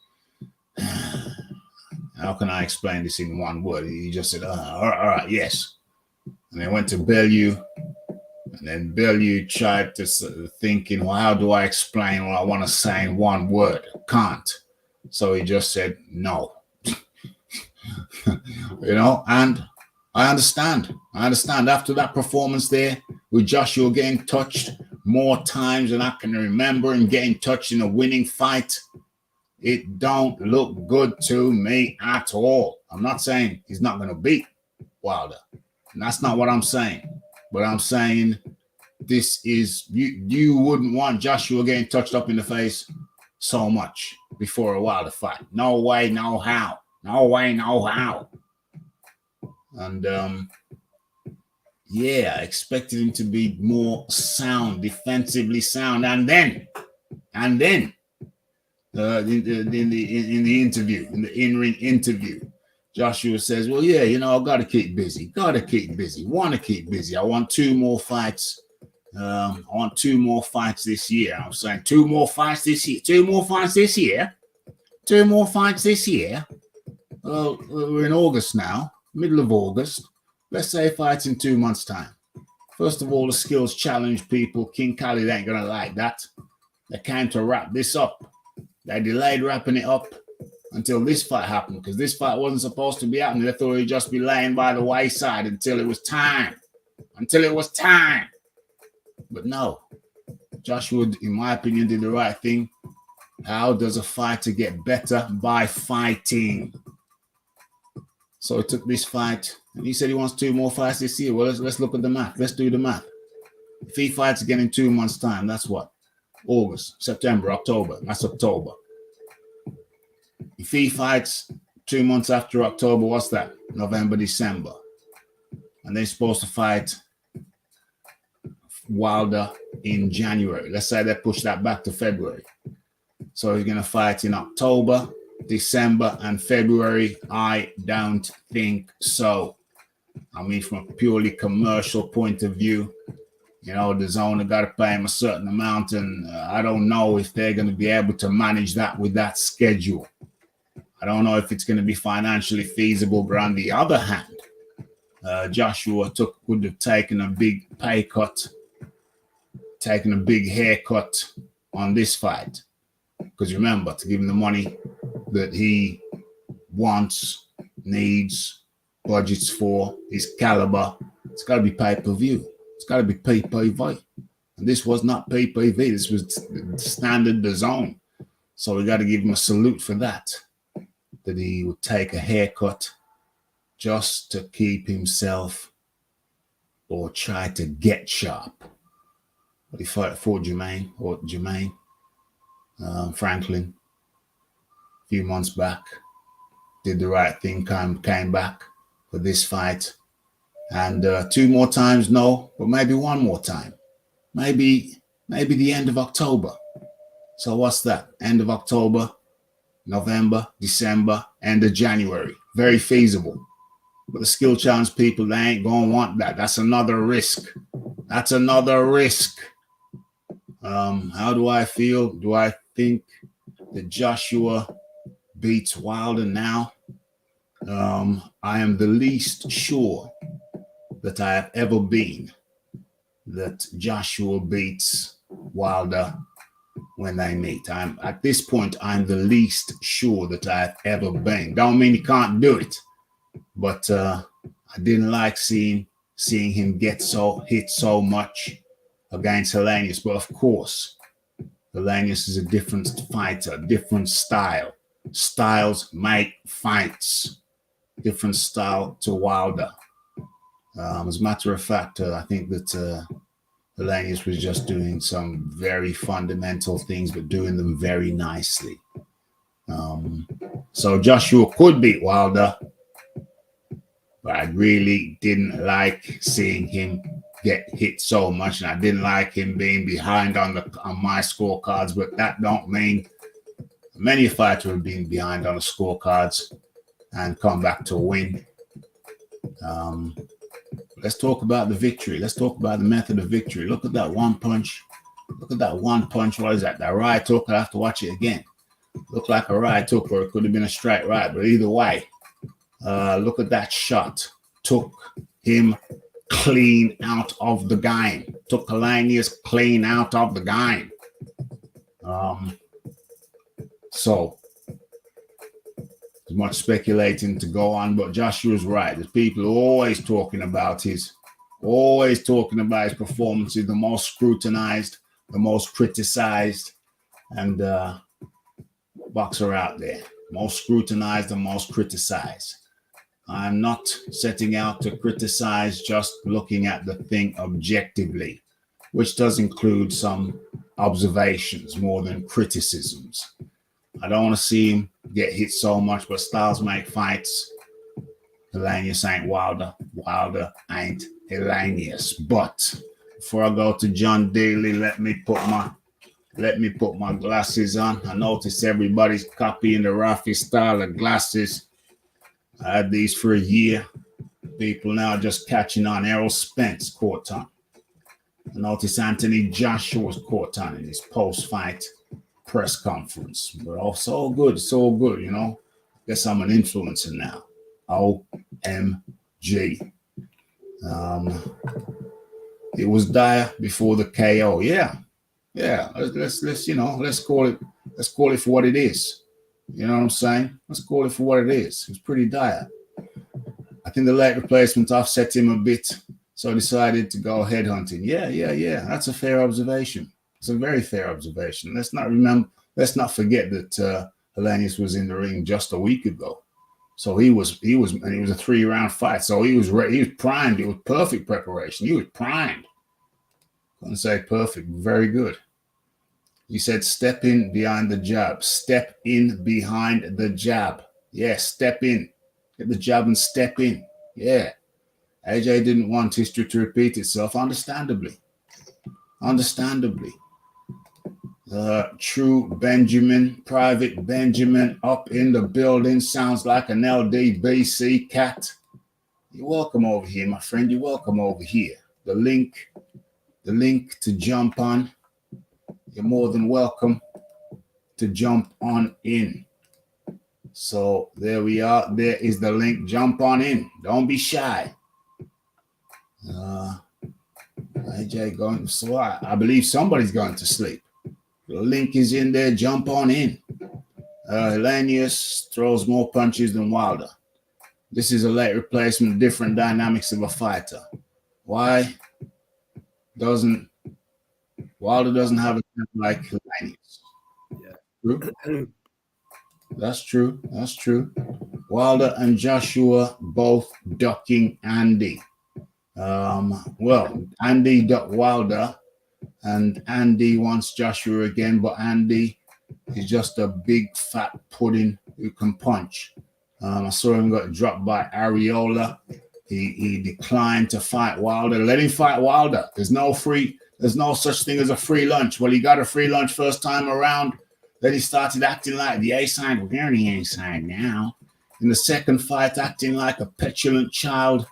how can I explain this in one word? He just said, all right, yes. And then went to Bellew. And then Bellew tried to thinking, well, how do I explain what I want to say in one word? Can't. So he just said, no. And I understand. After that performance there, with Joshua getting touched more times than I can remember and getting touched in a winning fight, it don't look good to me at all. I'm not saying he's not going to beat Wilder. And that's not what I'm saying. But I'm saying this is, you wouldn't want Joshua getting touched up in the face so much. before a Wilder fight. No way, no how. No way, no how. And yeah, I expected him to be more sound, defensively sound. And then in the interview, in the in-ring interview, Joshua says, well, yeah, you know, I've got to keep busy. Want to keep busy. I want 2 more fights. I want 2 more fights this year. I'm saying 2 more fights this year. 2 more fights this year. 2 more fights this year. Well, we're in August now, middle of August. Let's say fights in 2 months' time. First of all, the skills challenge people. King Khalid ain't going to like that. They came to wrap this up. They delayed wrapping it up until this fight happened, because this fight wasn't supposed to be happening. They thought he'd just be laying by the wayside until it was time. But no, Joshua, in my opinion, did the right thing. How does a fighter get better? By fighting. So he took this fight, and he said he wants 2 more fights this year. Well, let's look at the math. Let's do the math. If he fights again in 2 months' time, that's what? August, September, October. That's October. If he fights 2 months after October, what's that? November, December. And they're supposed to fight Wilder in January. Let's say they push that back to February. So he's going to fight in October, December, and February. I don't think so. I mean, from a purely commercial point of view, you know, the zone have got to pay him a certain amount, and I don't know if they're going to be able to manage that with that schedule. I don't know if it's going to be financially feasible, but on the other hand, Joshua would have taken a big pay cut, taken a big haircut on this fight. Because remember, to give him the money that he wants, needs, budgets for, his caliber, it's got to be pay-per-view. It's got to be pay-per-view. And this was not pay-per-view. This was standard the zone. So we got to give him a salute for that he would take a haircut just to keep himself or try to get sharp. But he fought for Jermaine Franklin a few months back, did the right thing, came back for this fight. And 2 more times, no, but maybe 1 more time. Maybe the end of October. So what's that? End of October, November, December, end of January. Very feasible. But the skill challenge people, they ain't going to want that. That's another risk. How do I feel? Do I think that Joshua beats Wilder now? I am the least sure that I have ever been that Joshua beats Wilder when they meet. At this point, I'm the least sure that I've ever been. Don't mean he can't do it, but I didn't like seeing him get hit so much against Helenius. But of course, Helenius is a different fighter, different style. Styles make fights. Different style to Wilder. As a matter of fact, I think that Helenius was just doing some very fundamental things, but doing them very nicely. So Joshua could beat Wilder, but I really didn't like seeing him get hit so much, and I didn't like him being behind on my scorecards. But that don't mean many fighters have been behind on the scorecards and come back to win. Let's talk about the victory. Let's talk about the method of victory. Look at that one punch. What is that? That right hook. I have to watch it again. Looked like a right hook, or it could have been a straight right. But either way, look at that shot. Took him clean out of the game. Took Helenius clean out of the game. So there's much speculating to go on, but Joshua's right. There's people always talking about his performances, the most scrutinized, the most criticized, and boxer out there. Most scrutinized and most criticized. I'm not setting out to criticize, just looking at the thing objectively, which does include some observations more than criticisms. I don't want to see him get hit so much, but styles make fights. Helenius ain't Wilder. Wilder ain't Helenius. But before I go to John Daly, let me put my glasses on. I notice everybody's copying the Rafi style of glasses. I had these for a year. People now just catching on. Errol Spence caught on. I notice Anthony Joshua's caught on in his post-fight press conference. But also good, so good, you know. Guess I'm an influencer now. OMG. It was Dyer before the KO. Yeah. Let's call it for what it is. You know what I'm saying? Let's call it for what it is. It was pretty dire. I think the late replacement offset him a bit, so I decided to go headhunting. Yeah. That's a fair observation. It's a very fair observation. Let's not forget that Helenius was in the ring just a week ago. So he was, and it was a 3-round fight. So he was primed. It was perfect preparation. He was primed. Couldn't say perfect. Very good. He said, step in behind the jab. Step in behind the jab. Yeah, step in. Get the jab and step in. Yeah. AJ didn't want history to repeat itself, understandably. True Benjamin, Private Benjamin up in the building. Sounds like an LDBC cat. You're welcome over here, my friend. You're welcome over here. The link to jump on. You're more than welcome to jump on in. So there we are. There is the link. Jump on in. Don't be shy. AJ going. So I believe somebody's going to sleep. The link is in there. Jump on in. Helenius throws more punches than Wilder. This is a late replacement, different dynamics of a fighter. Why Wilder doesn't have a temp like Helenius? Yeah. True? That's true. Wilder and Joshua both ducking Andy. Andy ducked Wilder, and Andy wants Joshua again, but Andy is just a big fat pudding who can punch. I saw him got dropped by Areola. He declined to fight Wilder. Let him fight Wilder. There's no such thing as a free lunch. Well, he got a free lunch first time around. Then he started acting like the A side. We're on the A side now. In the second fight, acting like a petulant child.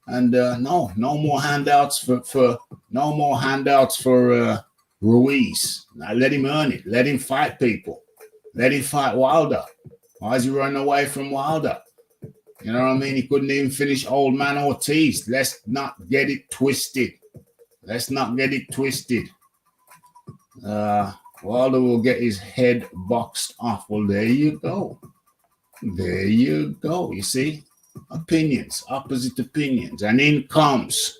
And no more handouts for Ruiz. Now let him earn it. Let him fight people. Let him fight Wilder. Why is he running away from Wilder? You know what I mean? He couldn't even finish Old Man Ortiz. Let's not get it twisted. Wilder will get his head boxed off. Well, there you go. You see? Opinions, opposite opinions. And in comes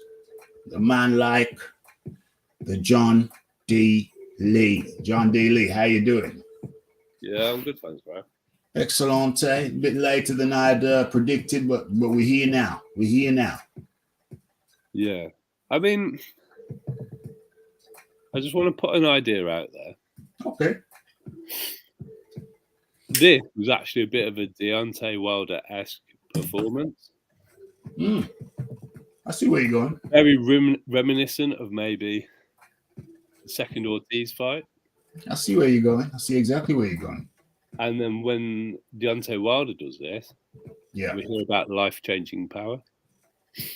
the man like the John D. Lee. John D. Lee, how you doing? Yeah, I'm good, thanks, bro. Excellent. A bit later than I'd predicted, but we're here now. Yeah. I mean, I just want to put an idea out there. Okay. This was actually a bit of a Deontay Wilder-esque performance. I see where you're going. Very reminiscent of maybe the second Ortiz fight. I see where you're going. I see exactly where you're going. And then when Deontay Wilder does this, yeah, we hear about life-changing power.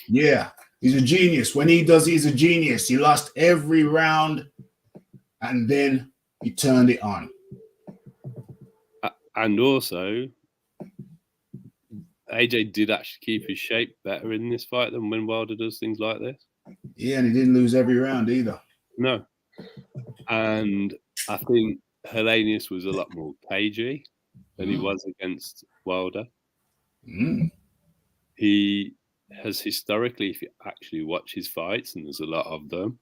Yeah, he's a genius. When he does, he's a genius. He lost every round, and then he turned it on. And also, AJ did actually keep his shape better in this fight than when Wilder does things like this. Yeah, and he didn't lose every round either. No. And I think Helenius was a lot more cagey than he was against Wilder. He has historically, if you actually watch his fights, and there's a lot of them,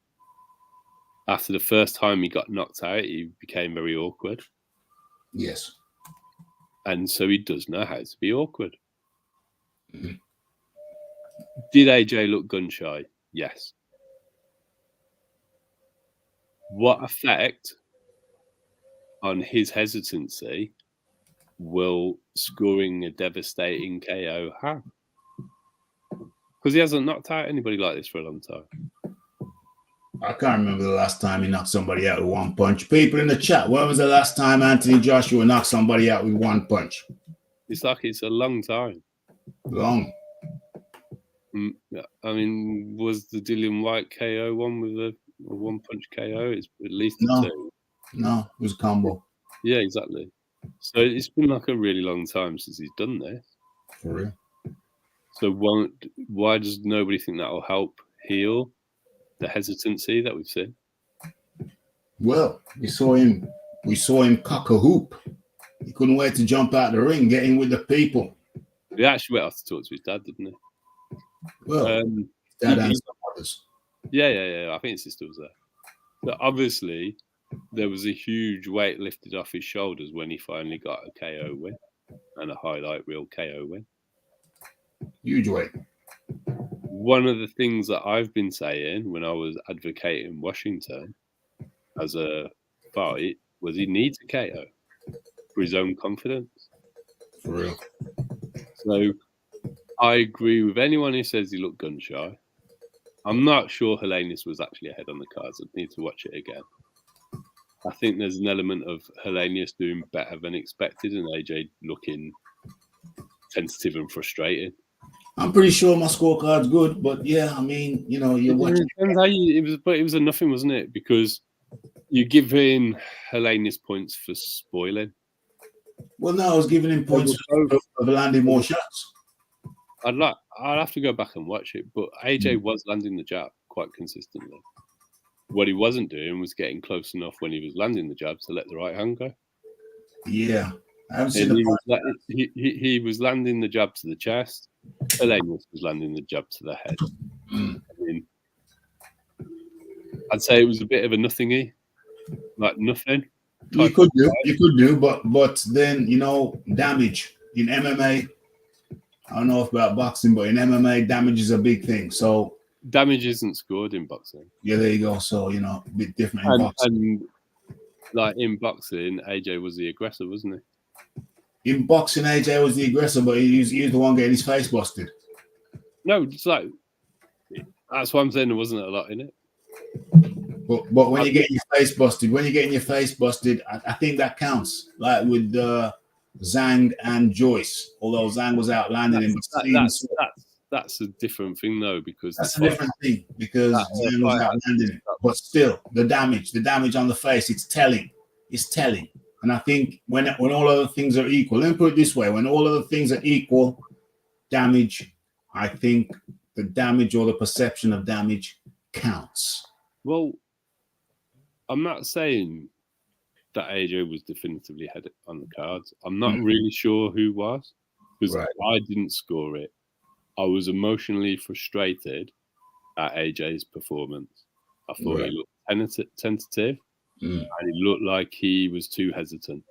after the first time he got knocked out, he became very awkward. Yes. And so he does know how to be awkward. Did AJ look gun shy? Yes. What effect on his hesitancy will scoring a devastating KO have? Because he hasn't knocked out anybody like this for a long time. I can't remember the last time he knocked somebody out with one punch. People in the chat, when was the last time Anthony Joshua knocked somebody out with one punch? It's like it's a long time. Long. I mean, was the Dillian White KO one with a one punch KO? It's at least two. No, it was a combo. Yeah, exactly. So it's been like a really long time since he's done this. For real. So why does nobody think that will help heal the hesitancy that we've seen? Well, we saw him cock a hoop. He couldn't wait to jump out the ring, get in with the people. He actually went off to talk to his dad, didn't he? Well, dad and some others. Yeah. I think his sister was there. But obviously, there was a huge weight lifted off his shoulders when he finally got a KO win and a highlight reel KO win. Huge weight. One of the things that I've been saying when I was advocating Washington as a fight was he needs a KO for his own confidence. For real. So I agree with anyone who says he looked gun shy. I'm not sure Helenius was actually ahead on the cards. I need to watch it again. I think there's an element of Helenius doing better than expected and AJ looking tentative and frustrated. I'm pretty sure my scorecard's good, but yeah, I mean, you're watching. It was a nothing, wasn't it? Because you give in Helenius points for spoiling. Well, no, I was giving him points for landing more shots. I'd have to go back and watch it, but AJ was landing the jab quite consistently. What he wasn't doing was getting close enough when he was landing the jab to let the right hand go. Yeah, I haven't seen he was landing the jab to the chest. Helenius was landing the jab to the head. I mean, I'd say it was a bit of a nothingy, like nothing. You could do, but then damage in MMA. I don't know about boxing, but in MMA, damage is a big thing. So damage isn't scored in boxing. Yeah, there you go. So a bit different in boxing. And like in boxing, AJ was the aggressor, wasn't he? In boxing, AJ was the aggressor, but he was the one getting his face busted. No, it's like that's why I'm saying there wasn't a lot in it. But when you're getting your face busted, I think that counts. Like with Zhang and Joyce, although Zhang was outlanding him. That's a different thing, though, because that's a different thing because Zhang was outlanding him. But still, the damage on the face, it's telling. And I think when all other things are equal, let me put it this way: when all other things are equal, damage, I think the damage or the perception of damage counts. Well, I'm not saying that AJ was definitively ahead on the cards. I'm not really sure who was because I didn't score it. I was emotionally frustrated at AJ's performance. I thought he looked tentative. And it looked like he was too hesitant.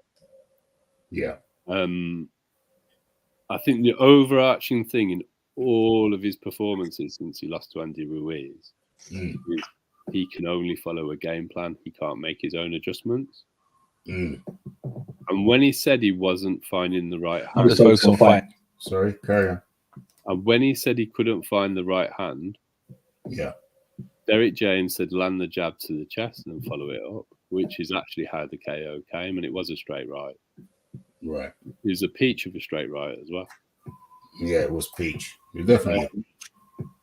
Yeah. I think the overarching thing in all of his performances since he lost to Andy Ruiz is he can only follow a game plan. He can't make his own adjustments. And when he said he wasn't finding the right hand, Sorry, carry on. And when he said he couldn't find the right hand, Derek James said land the jab to the chest and follow it up, which is actually how the KO came, and it was a straight right. Right. It was a peach of a straight right as well. Yeah, it was peach. It definitely.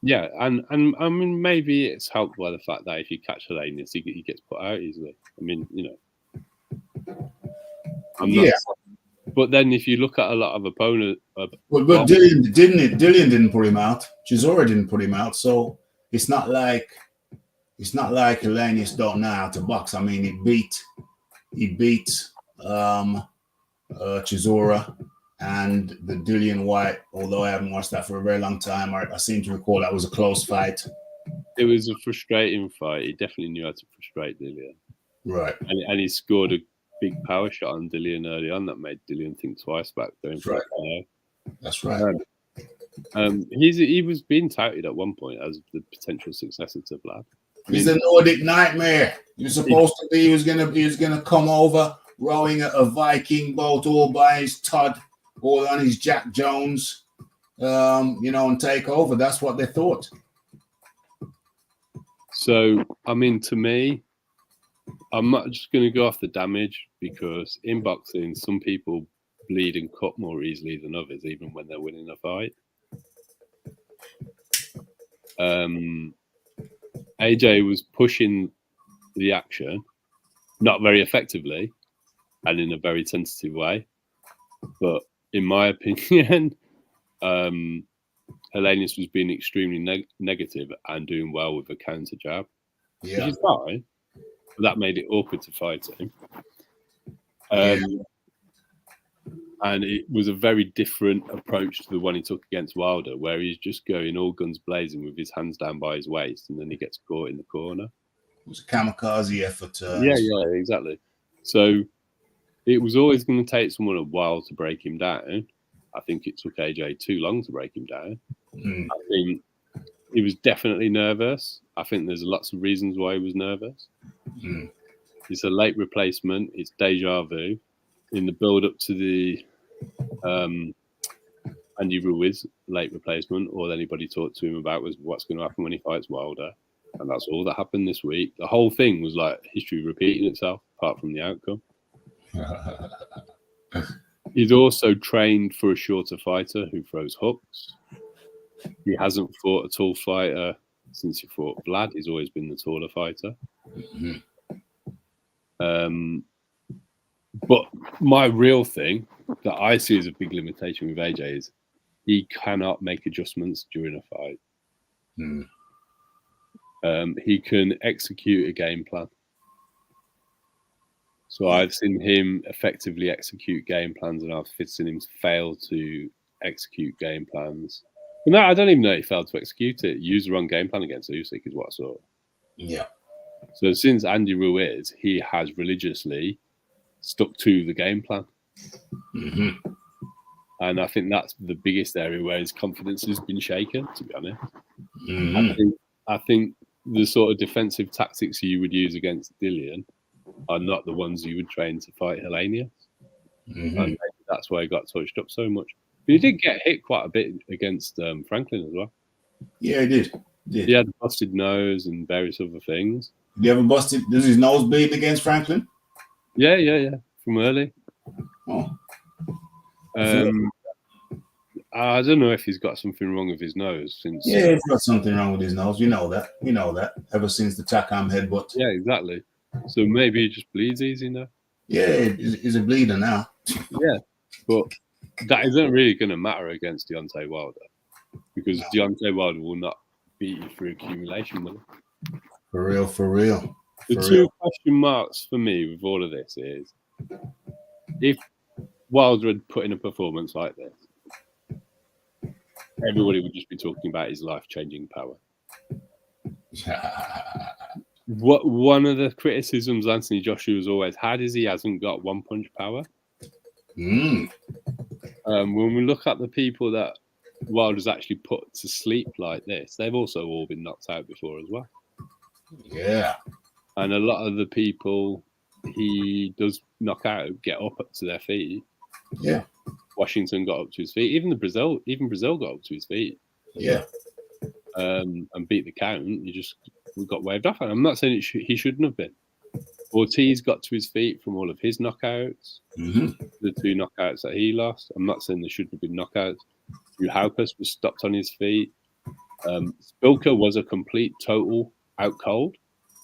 Yeah, and I mean maybe it's helped by the fact that if you catch Helenius, he gets put out easily. I mean, I'm not. But then if you look at a lot of opponents, but Dillian didn't put him out. Chisora didn't put him out, so it's not like Helenius don't know how to box. I mean, he beat Chisora and the Dillian White. Although I haven't watched that for a very long time, I seem to recall that was a close fight. It was a frustrating fight. He definitely knew how to frustrate Dillian. Right. And he scored a big power shot on Dillian early on that made Dillian think twice about going for it. That's right. He was being touted at one point as the potential successor to Vlad. He's a Nordic nightmare. He was supposed to be. He was gonna come over, rowing a Viking boat all by his Todd, all on his Jack Jones, and take over. That's what they thought. So, I mean, to me, I'm not just going to go off the damage, because in boxing, some people bleed and cut more easily than others, even when they're winning a fight. AJ was pushing the action, not very effectively, and in a very tentative way. But in my opinion, Helenius was being extremely negative and doing well with a counter jab. Yeah. Which is fine, but that made it awkward to fight him. And it was a very different approach to the one he took against Wilder, where he's just going all guns blazing with his hands down by his waist, and then he gets caught in the corner. It was a kamikaze effort. Yeah, exactly. So it was always going to take someone a while to break him down. I think it took AJ too long to break him down. I think he was definitely nervous. I think there's lots of reasons why he was nervous. It's a late replacement. It's deja vu. In the build-up to the Andy Ruiz late replacement, all anybody talked to him about was what's going to happen when he fights Wilder. And that's all that happened this week. The whole thing was like history repeating itself, apart from the outcome. He's also trained for a shorter fighter who throws hooks. He hasn't fought a tall fighter since he fought Vlad. He's always been the taller fighter. But my real thing that I see as a big limitation with AJ is he cannot make adjustments during a fight. He can execute a game plan. So I've seen him effectively execute game plans, and I've seen him fail to execute game plans. But no, I don't even know he failed to execute it. Use the wrong game plan against Usyk is what I saw. Yeah. So since Andy Ruiz, he has religiously stuck to the game plan. And I think that's the biggest area where his confidence has been shaken, to be honest. I think the sort of defensive tactics you would use against Dillian are not the ones you would train to fight Helenius. And maybe that's why he got touched up so much. But he did get hit quite a bit against Franklin as well. Yeah, he did. He had a busted nose and various other things. Did he ever busted? Does his nose bleed against Franklin? Yeah. From early. Oh. I don't know if he's got something wrong with his nose since. Yeah, he's got something wrong with his nose. We know that. Ever since the Takam headbutt. Yeah, exactly. So maybe he just bleeds easy now. Yeah, he's a bleeder now. Yeah, but that isn't really going to matter against Deontay Wilder, because Deontay Wilder will not beat you through accumulation, will he? For real. The two question marks for me with all of this is, if Wilder had put in a performance like this, everybody would just be talking about his life-changing power. One of the criticisms Anthony Joshua's always had is he hasn't got one-punch power. When we look at the people that Wilder's actually put to sleep like this, they've also all been knocked out before as well. Yeah. And a lot of the people he does knock out get up to their feet. Yeah. Washington got up to his feet. Even Brazil got up to his feet. Yeah. And beat the count. We got waved off. And I'm not saying he shouldn't have been. Ortiz got to his feet from all of his knockouts. The two knockouts that he lost. I'm not saying there shouldn't have been knockouts. Haupas was stopped on his feet. Spilka was a complete total out cold,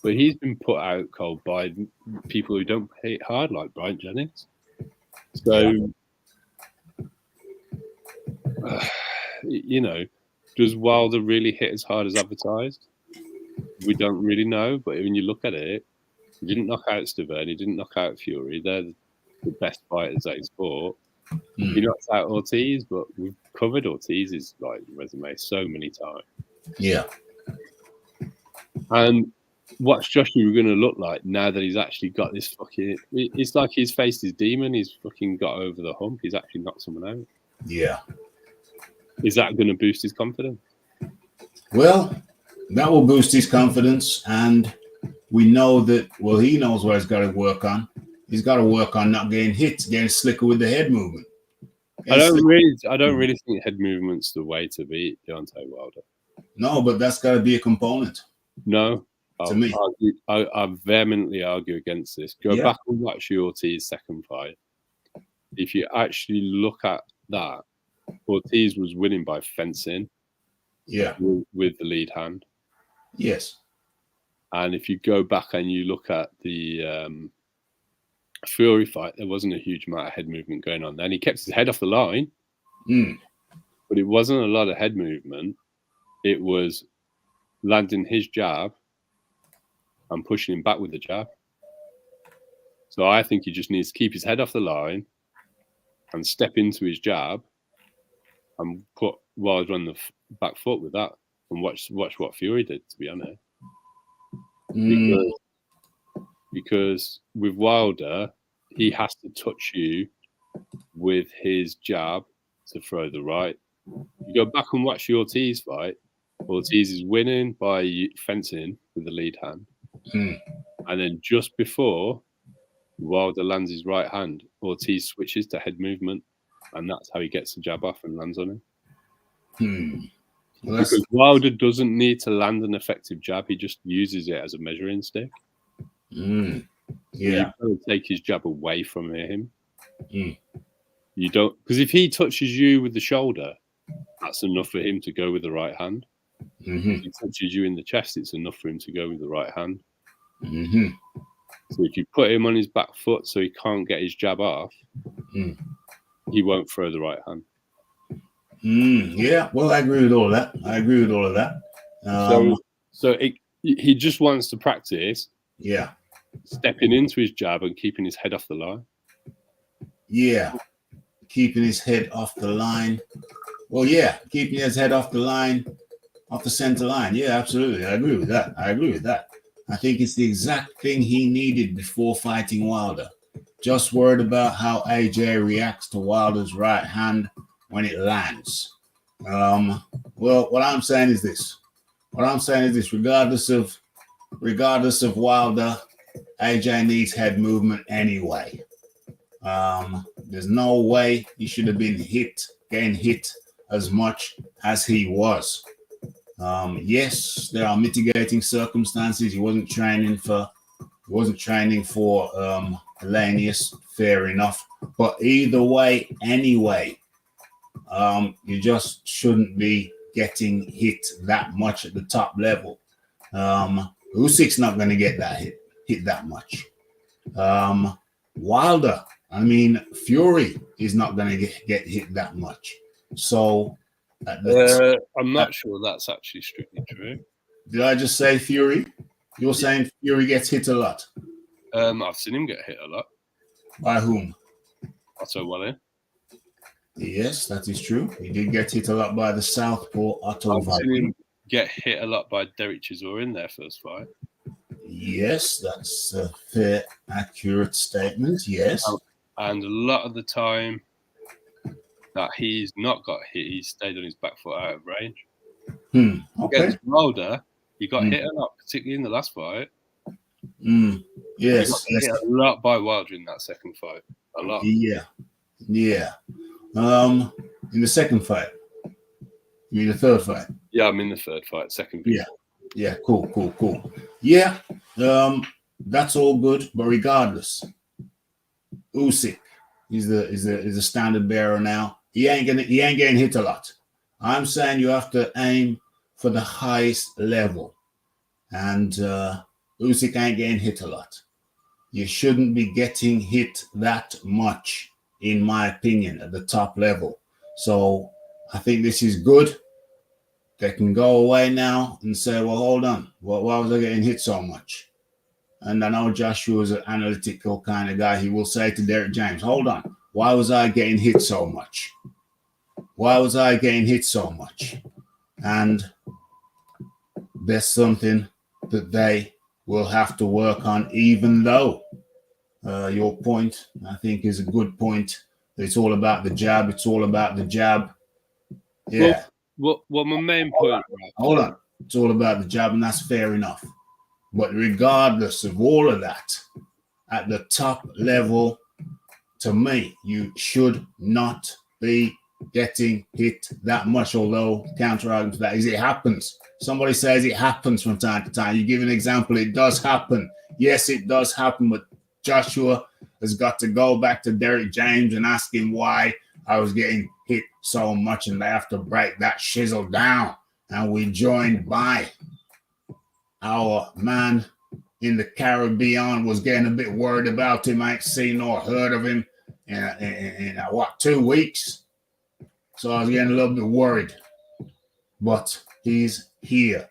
but he's been put out cold by people who don't hit hard, like Bryant Jennings. So, does Wilder really hit as hard as advertised? We don't really know, but when you look at it, he didn't knock out Stiverne, he didn't knock out Fury. They're the best fighters that he's fought. He knocked out Ortiz, but we've covered Ortiz's resume so many times. Yeah. And what's Joshua going to look like now that he's actually got this fucking... It's like he's faced his demon. He's fucking got over the hump. He's actually knocked someone out. Yeah. Is that going to boost his confidence? Well, that will boost his confidence. And we know that, he knows what he's got to work on. He's got to work on not getting hit, getting slicker with the head movement. I don't really think head movement's the way to beat Deontay Wilder. No, but that's got to be a component. No, to me, I vehemently argue against this. Go Yeah. back and watch the Ortiz second fight. If you actually look at that, Ortiz was winning by fencing. Yeah. With the lead hand. Yes. And if you go back and you look at the Fury fight, there wasn't a huge amount of head movement going on. Then he kept his head off the line, but it wasn't a lot of head movement. It was landing his jab and pushing him back with the jab. So I think he just needs to keep his head off the line and step into his jab and put Wilder on the back foot with that, and watch what Fury did, to be honest. Because with Wilder, he has to touch you with his jab to throw the right. You go back and watch the Ortiz fight. Ortiz is winning by fencing with the lead hand. And then just before Wilder lands his right hand, Ortiz switches to head movement, and that's how he gets the jab off and lands on him. Well, because Wilder doesn't need to land an effective jab; he just uses it as a measuring stick. Yeah, you've got to take his jab away from him. You don't, because if he touches you with the shoulder, that's enough for him to go with the right hand. If he touches you in the chest, it's enough for him to go with the right hand. So if you put him on his back foot so he can't get his jab off, he won't throw the right hand. Yeah, well, I agree with all of that. He just wants to practice. Yeah. Stepping into his jab and keeping his head off the line. Yeah. Keeping his head off the line. Well, yeah, keeping his head off the line, off the center line. Yeah, absolutely. I agree with that. I think it's the exact thing he needed before fighting Wilder. Just worried about how AJ reacts to Wilder's right hand when it lands. Well, what I'm saying is this. Regardless of Wilder, AJ needs head movement anyway. There's no way he should have been getting hit as much as he was. Yes, there are mitigating circumstances. He wasn't training for Helenius, fair enough. But either way, anyway, you just shouldn't be getting hit that much at the top level. Usyk's not going to get that hit that much. Wilder, Fury is not going to get hit that much. So I'm not sure that's actually strictly true. Did I just say Fury? You're saying Fury gets hit a lot? I've seen him get hit a lot. By whom? Otto Wallin. Yes, that is true. He did get hit a lot by the southpaw Otto I've seen him get hit a lot by Derek Chisora in their first fight. Yes, that's a fair, accurate statement. Yes. And a lot of the time that he's not got hit, he's stayed on his back foot out of range. Okay. Against Wilder, he got hit a lot, particularly in the last fight. Yes. He got hit a lot by Wilder in that second fight. A lot. Yeah. In the second fight. You mean the third fight? Yeah, I'm in the third fight, second fight. Yeah, cool. Yeah, that's all good, but regardless, Usyk is the standard bearer now. He ain't getting hit a lot. I'm saying you have to aim for the highest level, and Usyk ain't getting hit a lot. You shouldn't be getting hit that much, in my opinion, at the top level. So I think this is good. They can go away now and say, well, hold on. Why was I getting hit so much? And I know Joshua is an analytical kind of guy. He will say to Derek James, hold on. Why was I getting hit so much? And there's something that they will have to work on, even though your point, I think, is a good point. It's all about the jab. Yeah. Well, my main point. Hold on. It's all about the jab, and that's fair enough. But regardless of all of that, at the top level, to me, you should not be getting hit that much, although counter-argument to that is it happens. Somebody says it happens from time to time. You give an example, it does happen. Yes, it does happen, but Joshua has got to go back to Derek James and ask him why I was getting hit so much, and they have to break that shizzle down. And we joined by our man in the Caribbean, was getting a bit worried about him. I ain't seen nor heard of him in 2 weeks. So I was getting a little bit worried. But he's here.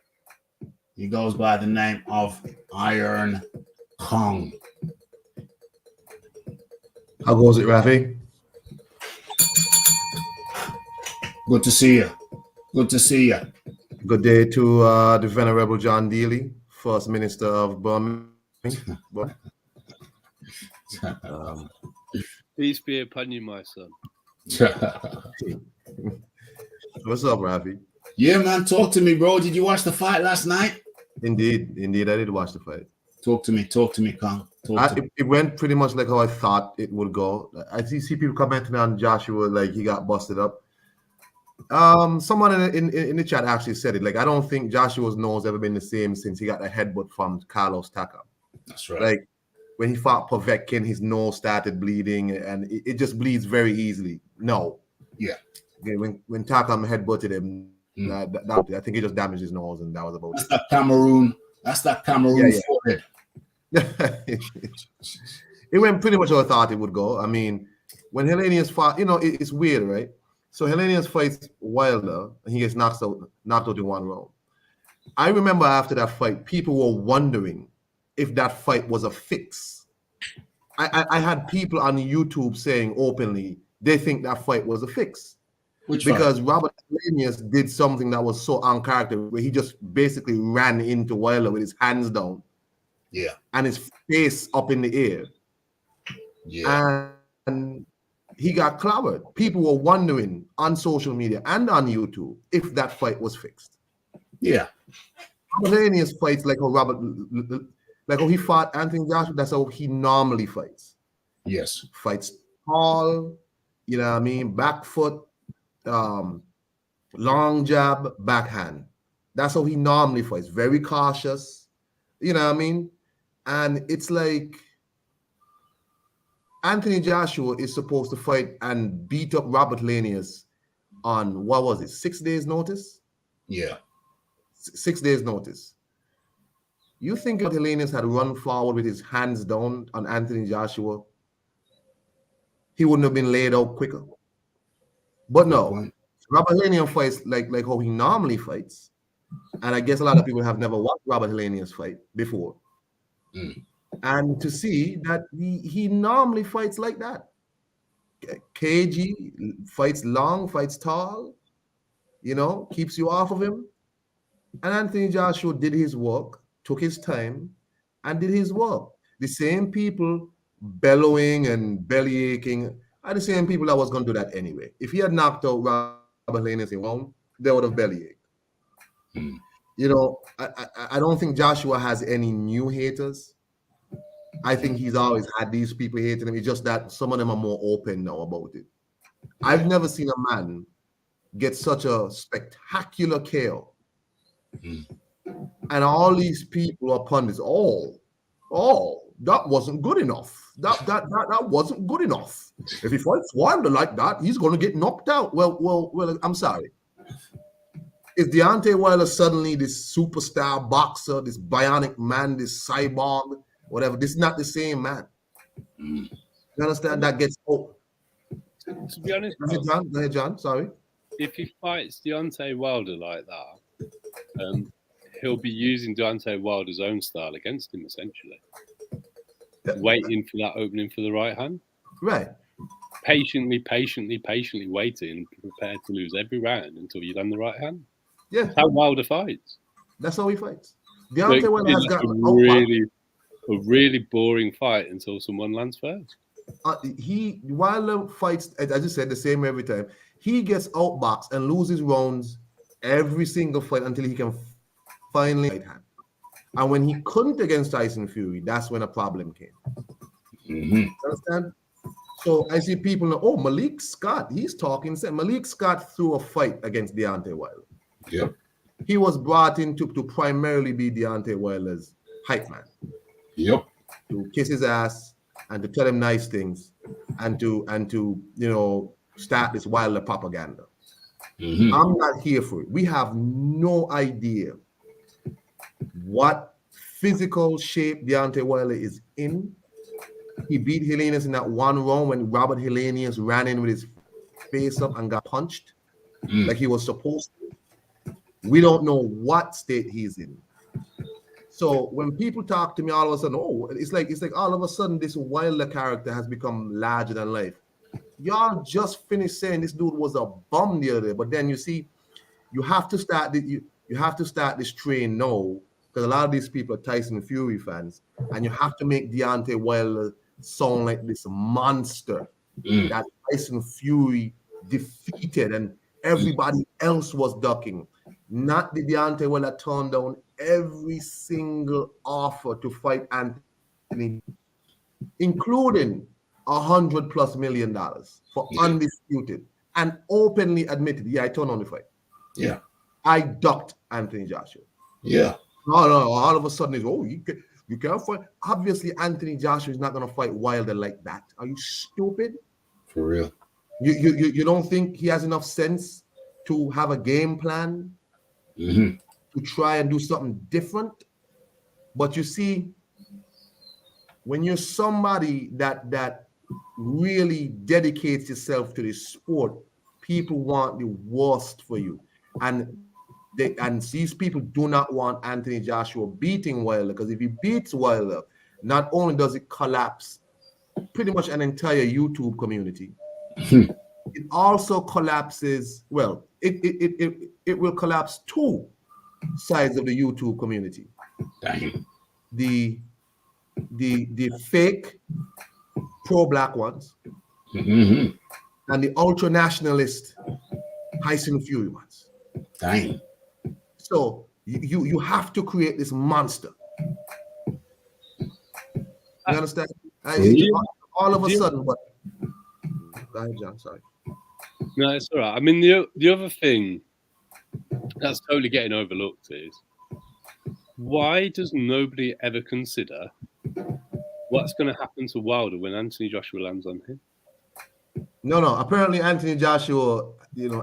He goes by the name of Iron Kong. How goes it, Rafi? Good to see you. Good to see you. Good day to the Venerable John Dealey, First Minister of Birmingham. Peace be upon you, my son. What's up, Rafi? Yeah, man, talk to me, bro. Did you watch the fight last night? Indeed, I did watch the fight. Talk to me, Kong. It went pretty much like how I thought it would go. I see people commenting on Joshua like he got busted up. Someone in the chat actually said it. Like, I don't think Joshua's nose ever been the same since he got a headbutt from Carlos Taka. That's right. Like when he fought Povetkin, his nose started bleeding, and it just bleeds very easily. No. Yeah. When Taka headbutted him, I think he just damaged his nose, and that was about it. That's that Cameroon forehead. It went pretty much how I thought it would go. I mean, when Helenius fought, it's weird, right? So Helenius fights Wilder, and he gets knocked out in 1 round. I remember after that fight, people were wondering if that fight was a fix. I had people on YouTube saying openly they think that fight was a fix. Because Robert Helenius did something that was so uncharacteristic, where he just basically ran into Wilder with his hands down. Yeah. And his face up in the air. Yeah. And he got clobbered. People were wondering on social media and on YouTube if that fight was fixed. Yeah. Helenius fights like how he fought Anthony Joshua. That's how he normally fights. Yes. Fights tall, you know what I mean? Back foot, long jab, backhand. That's how he normally fights. Very cautious, you know what I mean? And it's like Anthony Joshua is supposed to fight and beat up Robert Helenius on, 6 days notice? Yeah. 6 days notice. You think if Helenius had run forward with his hands down on Anthony Joshua, he wouldn't have been laid out quicker? But no, Robert Helenius fights like how he normally fights. And I guess a lot of people have never watched Robert Helenius fight before. And to see that he normally fights like that. Cagey, fights long, fights tall, keeps you off of him. And Anthony Joshua did his work, took his time, and did his work. The same people bellowing and belly aching are the same people that was going to do that anyway. If he had knocked out Robert Helenius in one, they would have belly ached. I don't think Joshua has any new haters. I think he's always had these people hating him. It's just that some of them are more open now about it. I've never seen a man get such a spectacular KO. And all these people are pundits. Oh, that wasn't good enough. That wasn't good enough. If he fights Wilder like that, he's going to get knocked out. Well, I'm sorry. Is Deontay Wilder suddenly this superstar boxer, this bionic man, this cyborg, whatever? This is not the same man. You understand? That gets old. To be honest, Go ahead, John. Sorry. If he fights Deontay Wilder like that, he'll be using Deontay Wilder's own style against him, essentially. Waiting for that opening for the right hand. Right. Patiently waiting, prepared to lose every round until you land the right hand. Yeah. That's how Wilder fights. That's how he fights. Deontay Wilder has got a really boring fight until someone lands first. Wilder fights, as you said, the same every time. He gets outboxed and loses rounds every single fight until he can finally right hand. And when he couldn't against Tyson Fury, that's when a problem came. Mm-hmm. Understand? So I see people know, oh, Malik Scott, he's talking. Malik Scott threw a fight against Deontay Wilder. Yep. He was brought in to primarily be Deontay Wilder's hype man. Yep. To kiss his ass and to tell him nice things and to start this Wilder propaganda. Mm-hmm. I'm not here for it. We have no idea what physical shape Deontay Wilder is in. He beat Helenius in that one round when Robert Helenius ran in with his face up and got punched like he was supposed to. We don't know what state he's in. So when people talk to me all of a sudden, oh, it's like all of a sudden this Wilder character has become larger than life. Y'all just finished saying this dude was a bum the other day, but then you see, you have to start this train now, because a lot of these people are Tyson Fury fans, and you have to make Deontay Wilder sound like this monster that Tyson Fury defeated and everybody else was ducking. Not the Deontay Wilder turned down every single offer to fight Anthony, including $100+ million for undisputed, and openly admitted, yeah, I turned on the fight. Yeah. I ducked Anthony Joshua. Yeah. No, all of a sudden it's, oh, you can't fight. Obviously, Anthony Joshua is not going to fight Wilder like that. Are you stupid? For real. You don't think he has enough sense to have a game plan to try and do something different? But you see, when you're somebody that really dedicates yourself to this sport, people want the worst for you. And these people do not want Anthony Joshua beating Wilder, because if he beats Wilder, not only does it collapse pretty much an entire YouTube community, it also collapses, well, it will collapse two sides of the YouTube community. Damn. The fake pro-black ones and the ultra-nationalist Tyson Fury ones. Damn. So you have to create this monster. You understand? All of a sudden, but go ahead, John. Sorry. No, it's all right. I mean, the other thing that's totally getting overlooked is, why does nobody ever consider what's going to happen to Wilder when Anthony Joshua lands on him? No. Apparently, Anthony Joshua,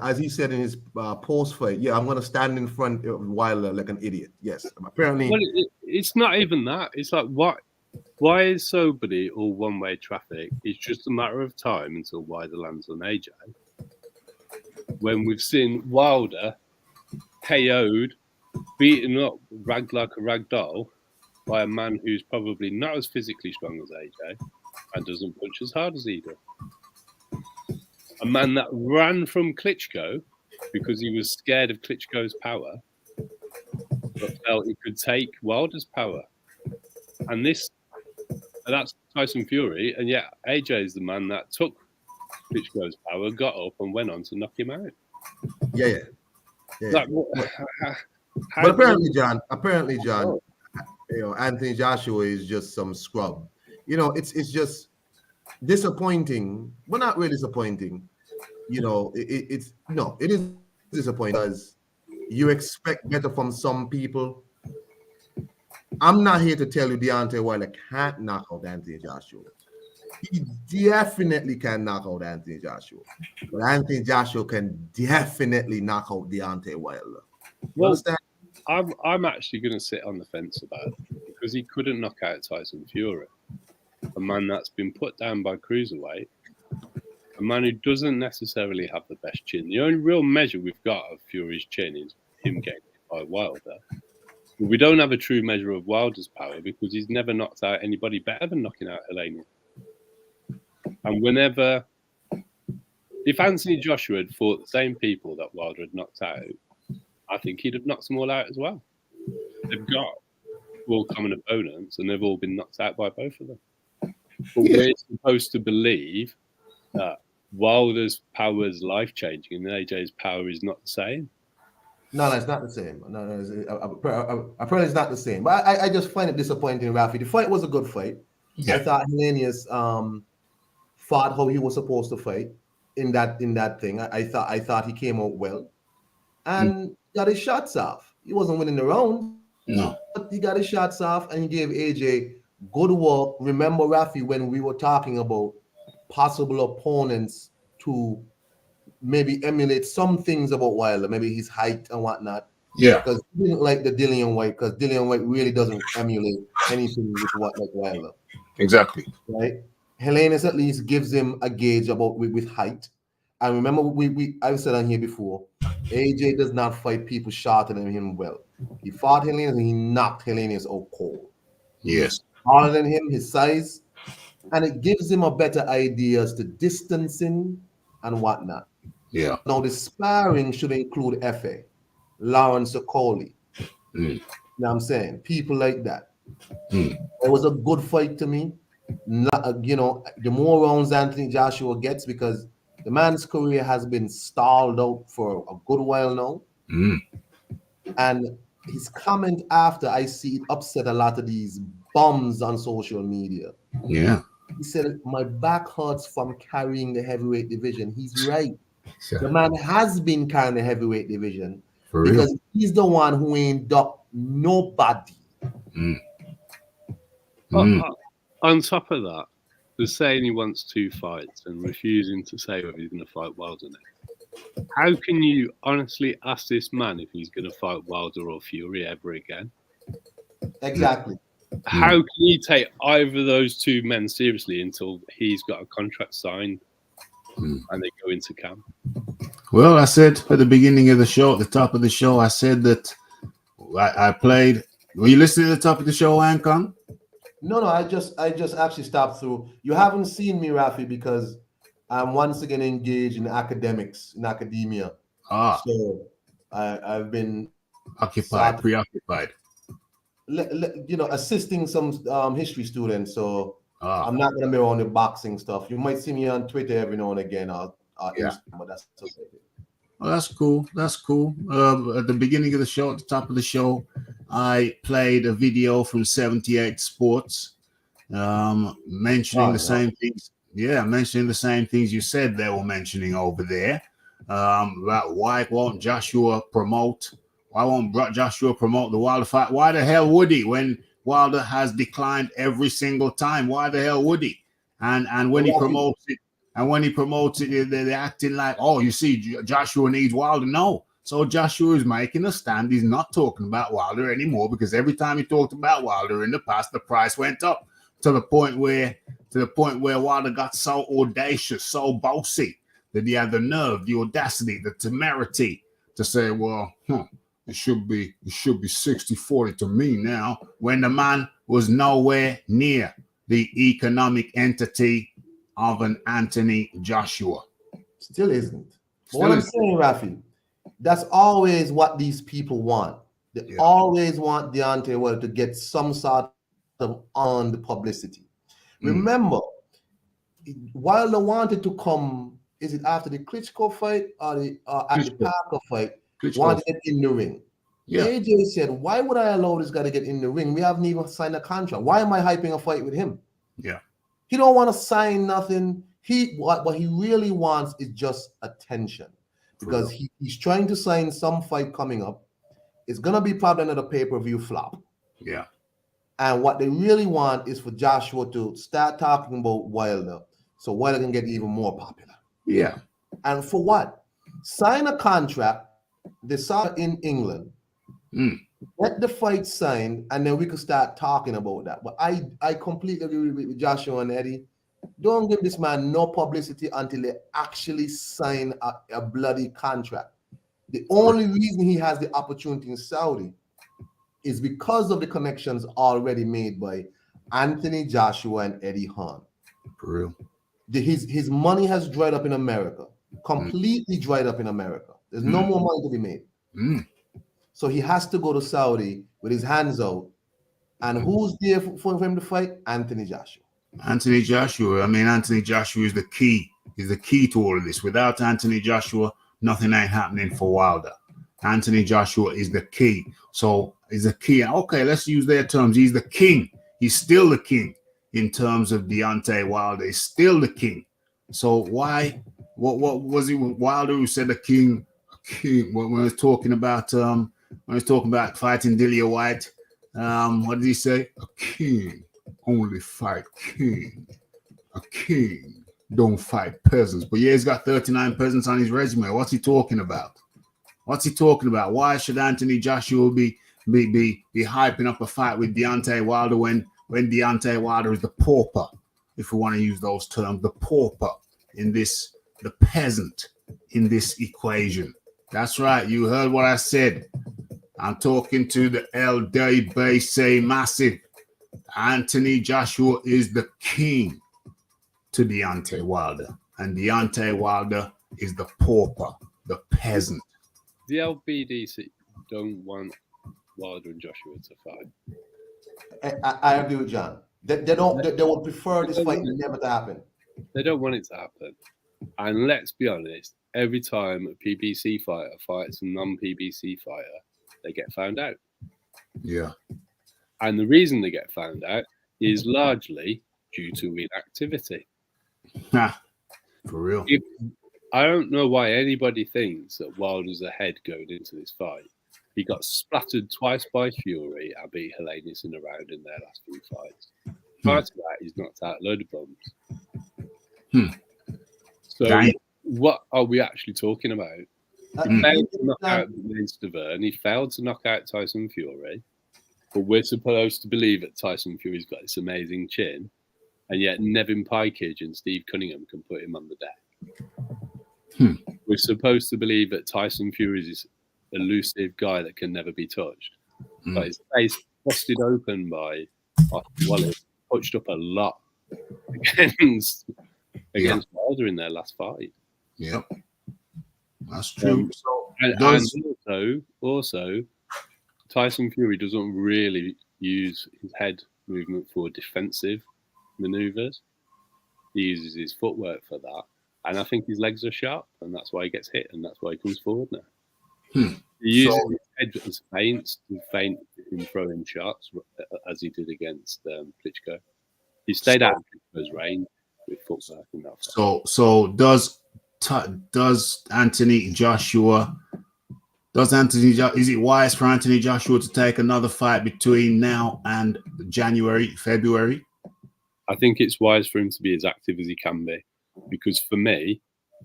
as he said in his post fight, yeah, I'm going to stand in front of Wilder like an idiot. Yes, apparently. Well, it's not even that. It's like, why is somebody all one-way traffic? It's just a matter of time until Wilder lands on AJ. When we've seen Wilder KO'd, beaten up, ragged like a rag doll by a man who's probably not as physically strong as AJ and doesn't punch as hard as he does. A man that ran from Klitschko because he was scared of Klitschko's power, but felt he could take Wilder's power. And that's Tyson Fury. And yet AJ is the man that took Klitschko's power, got up and went on to knock him out. Yeah. Like, but apparently, John, Anthony Joshua is just some scrub. It's just disappointing. Well, not really disappointing. It is disappointing because you expect better from some people. I'm not here to tell you Deontay Wilder can't knock out Anthony Joshua. He definitely can knock out Anthony Joshua. But Anthony Joshua can definitely knock out Deontay Wilder. Well, I'm actually going to sit on the fence about it, because he couldn't knock out Tyson Fury, a man that's been put down by cruiserweight, a man who doesn't necessarily have the best chin. The only real measure we've got of Fury's chin is him getting hit by Wilder. But we don't have a true measure of Wilder's power, because he's never knocked out anybody better than knocking out Helenius. And if Anthony Joshua had fought the same people that Wilder had knocked out, I think he'd have knocked them all out as well. They've got all common opponents, and they've all been knocked out by both of them. But we're supposed to believe that Wilder's power is life-changing and AJ's power is not the same. No, it's not the same. No, apparently it's not the same. But I just find it disappointing, Rafi. The fight was a good fight. Yeah. I thought Helenius fought how he was supposed to fight in that thing. I thought he came out well and got his shots off. He wasn't winning the round, No. but he got his shots off and he gave AJ good work. Remember, Rafi, when we were talking about possible opponents to maybe emulate some things about Wilder, maybe his height and whatnot. Yeah. Because he didn't like the Dillian White, because Dillian White really doesn't emulate anything with what like Wilder. Exactly. Right? Helenius at least gives him a gauge about with height. And remember, I've said on here before, AJ does not fight people shorter than him well. He fought Helenius and he knocked Helenius out cold. Yes. Taller than him, his size, and it gives him a better idea as to distancing and whatnot. Yeah. Now the sparring should include Efe, Lawrence Okoli. You know what I'm saying? People like that. It was a good fight to me. Not, you know, the more rounds Anthony Joshua gets, because the man's career has been stalled out for a good while now. And his comment after, I see it upset a lot of these bums on social media. Yeah. He said, my back hurts from carrying the heavyweight division. He's right. Sure. The man has been carrying the heavyweight division For because real. he's the one who ain't ducked nobody. On top of that, the saying he wants 2 fights and refusing to say whether he's going to fight Wilder next. How can you honestly ask this man if he's going to fight Wilder or Fury ever again? Exactly. How can you take either of those 2 men seriously until he's got a contract signed and they go into camp? Well, I said at the beginning of the show, at the top of the show, I said that I played. Were you listening to the top of the show, Ankon? No, I just actually stopped through. You haven't seen me, Rafi, because I'm once again engaged in academics, in academia. So I've been preoccupied. You know, assisting some history students. So I'm not going to be on the boxing stuff. You might see me on Twitter every now and again, Instagram, but that's okay. Well, that's cool. That's cool. At the beginning of the show, at the top of the show, I played a video from 78 Sports mentioning the same things. Yeah, mentioning the same things you said they were mentioning over there. About why won't Joshua promote? Why won't Joshua promote the Wilder fight? Why the hell would he when Wilder has declined every single time? Why the hell would he? And when he promotes it, they're acting like, oh, you see, Joshua needs Wilder. No. So Joshua is making a stand. He's not talking about Wilder anymore because every time he talked about Wilder in the past, the price went up to the point where Wilder got so audacious, so bossy that he had the nerve, the audacity, the temerity to say, well, it should be 60-40 to me now, when the man was nowhere near the economic entity of an Anthony Joshua. Still isn't. But what I'm saying, Rafi, that's always what these people want. They always want Deontay Wilder to get some sort of on the publicity. Remember, Wilder wanted to come, is it after the Klitschko fight or at the Parker fight? Wanted to get in the ring. Yeah. AJ said, why would I allow this guy to get in the ring? We haven't even signed a contract. Why am I hyping a fight with him? Yeah. He don't want to sign nothing. What he really wants is just attention, because he's trying to sign some fight coming up. It's going to be probably another pay-per-view flop. Yeah. And what they really want is for Joshua to start talking about Wilder so Wilder can get even more popular. Yeah. And for what? Sign a contract. They saw it in England. Get the fight signed, and then we could start talking about that. But I completely agree with Joshua and Eddie. Don't give this man no publicity until they actually sign a bloody contract. The only reason he has the opportunity in Saudi is because of the connections already made by Anthony Joshua and Eddie Hearn. For real. His money has dried up in America, completely dried up in America. There's no more money to be made. So he has to go to Saudi with his hands out. And who's there for him to fight? Anthony Joshua. Anthony Joshua. I mean, Anthony Joshua is the key. He's the key to all of this. Without Anthony Joshua, nothing ain't happening for Wilder. Anthony Joshua is the key. So is the key. Okay, let's use their terms. He's the king. He's still the king in terms of Deontay Wilder. He's still the king. So why? What was he Wilder who said the king? King when he was talking about fighting Dillian White. What did he say? A king only fight king. A king don't fight peasants. But yeah, he's got 39 peasants on his resume. What's he talking about? What's he talking about? Why should Anthony Joshua be hyping up a fight with Deontay Wilder when Deontay Wilder is the pauper, if we want to use those terms, the pauper in this, the peasant in this equation? That's right. You heard what I said. I'm talking to the El Bay Massive. Anthony Joshua is the king to Deontay Wilder, and Deontay Wilder is the pauper, the peasant. The LBDC don't want Wilder and Joshua to fight. I agree with John. They don't. They would prefer this fight never to happen. They don't want it to happen. And let's be honest, every time a PBC fighter fights a non-PBC fighter, they get found out. Yeah. And the reason they get found out is largely due to inactivity. For real. I don't know why anybody thinks that Wilder's ahead going into this fight. He got splattered twice by Fury and beat Helenius in a round in their last few fights. Prior to that, he's knocked out a load of bums. So what are we actually talking about? He failed to knock out Stavern. He failed to knock out Tyson Fury. But we're supposed to believe that Tyson Fury's got this amazing chin, and yet Nevin Pikage and Steve Cunningham can put him on the deck. We're supposed to believe that Tyson Fury is this elusive guy that can never be touched. But his face busted open by Wallace, touched up a lot against Wilder in their last fight. Yep, that's true. And also, Tyson Fury doesn't really use his head movement for defensive maneuvers. He uses his footwork for that. And I think his legs are sharp, and that's why he gets hit, and that's why he comes forward now. He uses his head as feints to feint him throwing shots, as he did against Klitschko. He stayed out of Klitschko's range with footwork in that fight. So does Anthony Joshua? Is it wise for Anthony Joshua to take another fight between now and February? I think it's wise for him to be as active as he can be, because for me,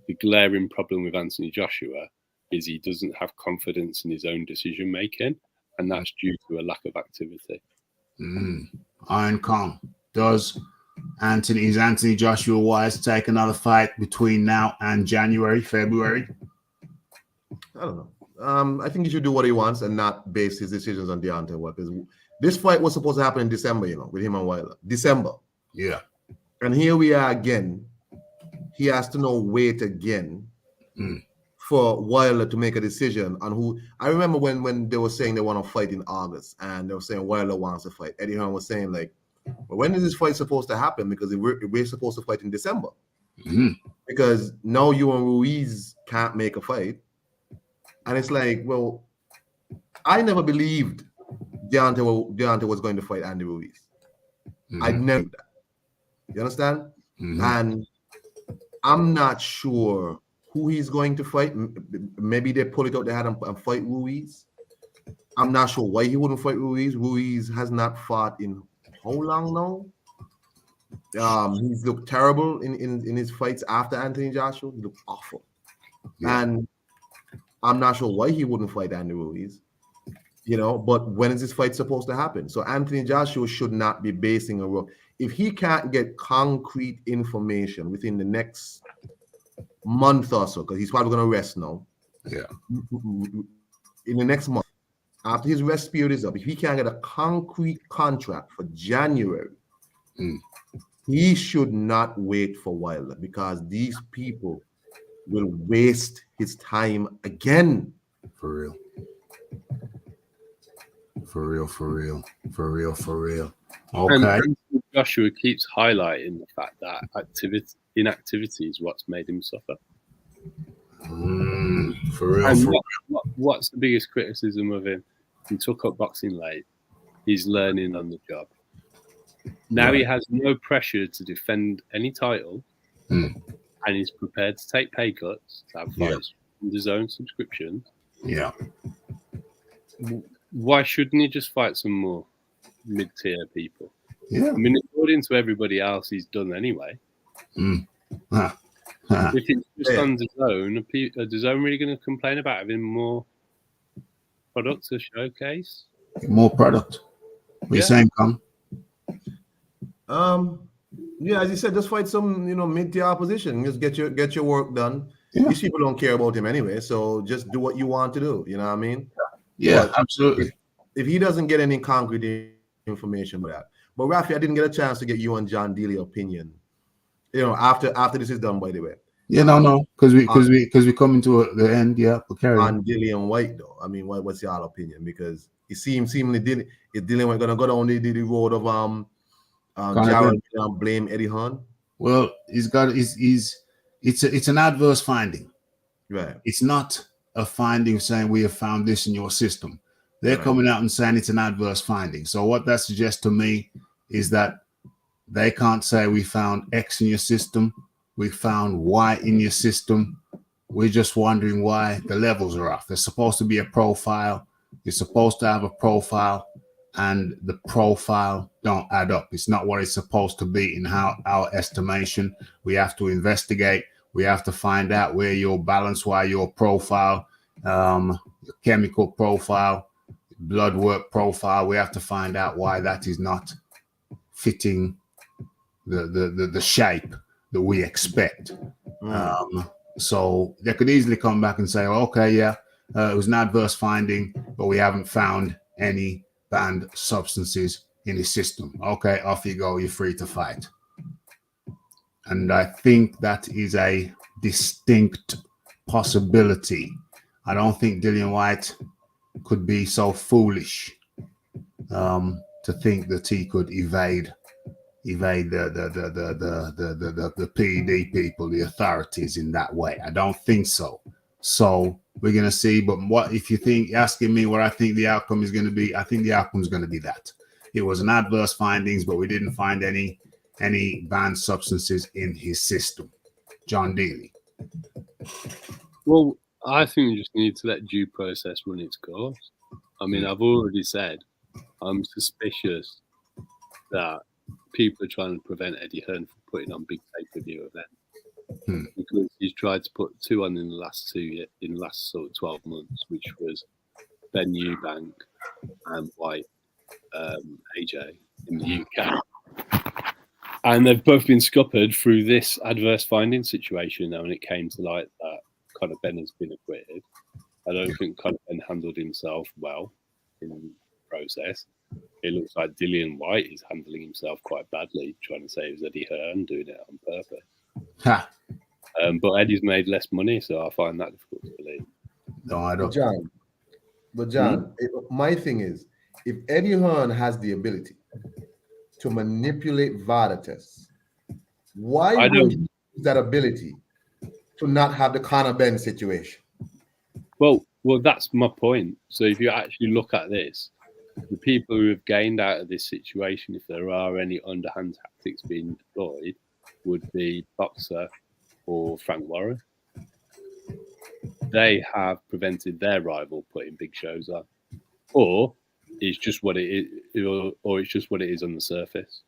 the glaring problem with Anthony Joshua is he doesn't have confidence in his own decision making, and that's due to a lack of activity. Iron Kong, is Anthony Joshua wise to take another fight between now and February? I don't know. I think he should do what he wants and not base his decisions on Deontay Wilder. Because this fight was supposed to happen in December, with him and Wilder. December. Yeah. And here we are again. He has to now wait again for Wilder to make a decision on who. I remember when they were saying they want to fight in August, and they were saying Wilder wants to fight. Eddie Hearn was saying, like, well, when is this fight supposed to happen? Because we're supposed to fight in December. Because now you and Ruiz can't make a fight. And it's like, well, I never believed Deontay was going to fight Andy Ruiz. I never did that. You understand? And I'm not sure who he's going to fight. Maybe they pull it out their head and fight Ruiz. I'm not sure why he wouldn't fight Ruiz. Ruiz has not fought in how long now? He's looked terrible in his fights after Anthony Joshua. He looked awful. Yeah. And I'm not sure why he wouldn't fight Andy Ruiz. But when is this fight supposed to happen? So Anthony Joshua should not be basing a role. If he can't get concrete information within the next month or so, because he's probably going to rest now. Yeah. In the next month, after his rest period is up, if he can't get a concrete contract for January, he should not wait for Wilder, because these people will waste his time again. For real. Okay. And Joshua keeps highlighting the fact that inactivity is what's made him suffer. For real. what's the biggest criticism of him? He took up boxing late. He's learning on the job. Now he has no pressure to defend any title, and he's prepared to take pay cuts to have fights from his own subscription. Yeah. Why shouldn't he just fight some more mid-tier people? Yeah. I mean, according to everybody else, he's done anyway. If it's just on DAZN, are DAZN really going to complain about having more product to showcase? More product. What you saying, Con? Yeah, as you said, just fight some, mid-tier opposition. Just get your work done. Yeah. These people don't care about him anyway, so just do what you want to do. You know what I mean? Yeah, but absolutely. If he doesn't get any concrete information with that, but Rafi, I didn't get a chance to get you and John Dealey opinion. After this is done, by the way. Yeah, no, because we coming to the end. Yeah, we'll carry on. On Dillian White, though, I mean, what's your opinion? Because it seemingly Dillian White gonna go down the road of Jared blame Eddie Hearn. Well, it's an adverse finding. Right. It's not a finding saying we have found this in your system. They're coming out and saying it's an adverse finding. So what that suggests to me is that they can't say we found X in your system, we found Y in your system. We're just wondering why the levels are off. There's supposed to be a profile. You're supposed to have a profile, and the profile don't add up. It's not what it's supposed to be in our estimation. We have to investigate. We have to find out where your balance, why your profile, your chemical profile, blood work profile. We have to find out why that is not fitting the shape that we expect. So they could easily come back and say, okay, it was an adverse finding, but we haven't found any banned substances in his system. Okay, off you go. You're free to fight. And I think that is a distinct possibility. I don't think Dillian White could be so foolish to think that he could evade the PED people, the authorities, in that way. I don't think so. So we're going to see. But what if you asking me what I think the outcome is going to be? I think the outcome is going to be that it was an adverse findings, but we didn't find any banned substances in his system. John Dealey. Well, I think you just need to let due process run its course. I mean, I've already said I'm suspicious that people are trying to prevent Eddie Hearn from putting on big pay-per-view events because he's tried to put 2 on in the last sort of 12 months, which was Ben Eubank and White AJ in the UK. And they've both been scuppered through this adverse finding situation now, when it came to light that Conor Ben has been acquitted. I don't think Conor Ben handled himself well in the process. It looks like Dillian White is handling himself quite badly, trying to say it was Eddie Hearn doing it on purpose. But Eddie's made less money, so I find that difficult to believe. No, I don't. John, my thing is, if Eddie Hearn has the ability to manipulate VADA tests, why would he use that ability to not have the Conor Ben situation? Well, that's my point. So if you actually look at this, the people who have gained out of this situation, if there are any underhand tactics being deployed, would be Boxer or Frank Warren. They have prevented their rival putting big shows on, or it's just what it is, or it's just what it is on the surface.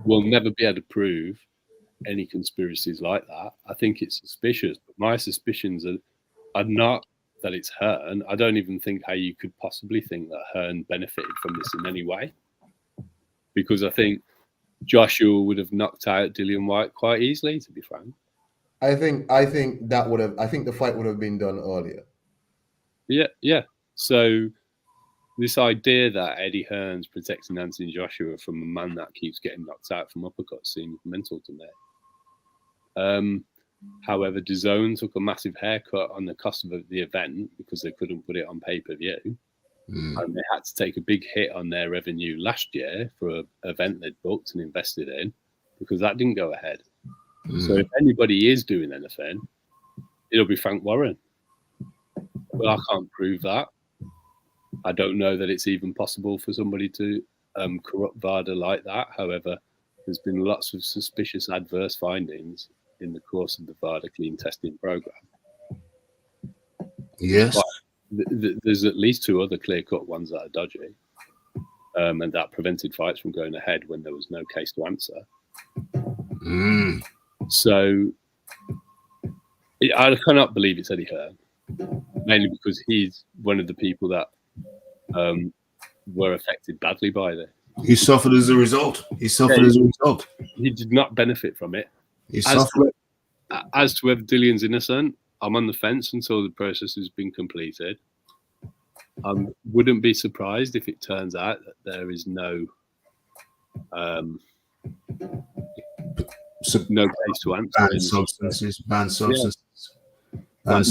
We'll never be able to prove any conspiracies like that. I think it's suspicious, but my suspicions are not that it's Hearn. I don't even think how you could possibly think that Hearn benefited from this in any way, because I think Joshua would have knocked out Dillian White quite easily, to be frank. I think that would have. I think the fight would have been done earlier. Yeah. So this idea that Eddie Hearn's protecting Anthony Joshua from a man that keeps getting knocked out from uppercuts seems mental to me. However, DAZN took a massive haircut on the cost of the event because they couldn't put it on pay-per-view. And they had to take a big hit on their revenue last year for an event they'd booked and invested in, because that didn't go ahead. So if anybody is doing anything, it'll be Frank Warren. Well, I can't prove that. I don't know that it's even possible for somebody to corrupt VADA like that. However, there's been lots of suspicious adverse findings in the course of the VADA clean testing program. Yes. There's at least 2 other clear-cut ones that are dodgy, and that prevented fights from going ahead when there was no case to answer. So I cannot believe it's Eddie Hearn, mainly because he's one of the people that were affected badly by this. He suffered as a result. He did not benefit from it. He suffered. As to whether Dillian's innocent, I'm on the fence until the process has been completed. I wouldn't be surprised if it turns out that there is no case to answer. Banned substances. Yeah.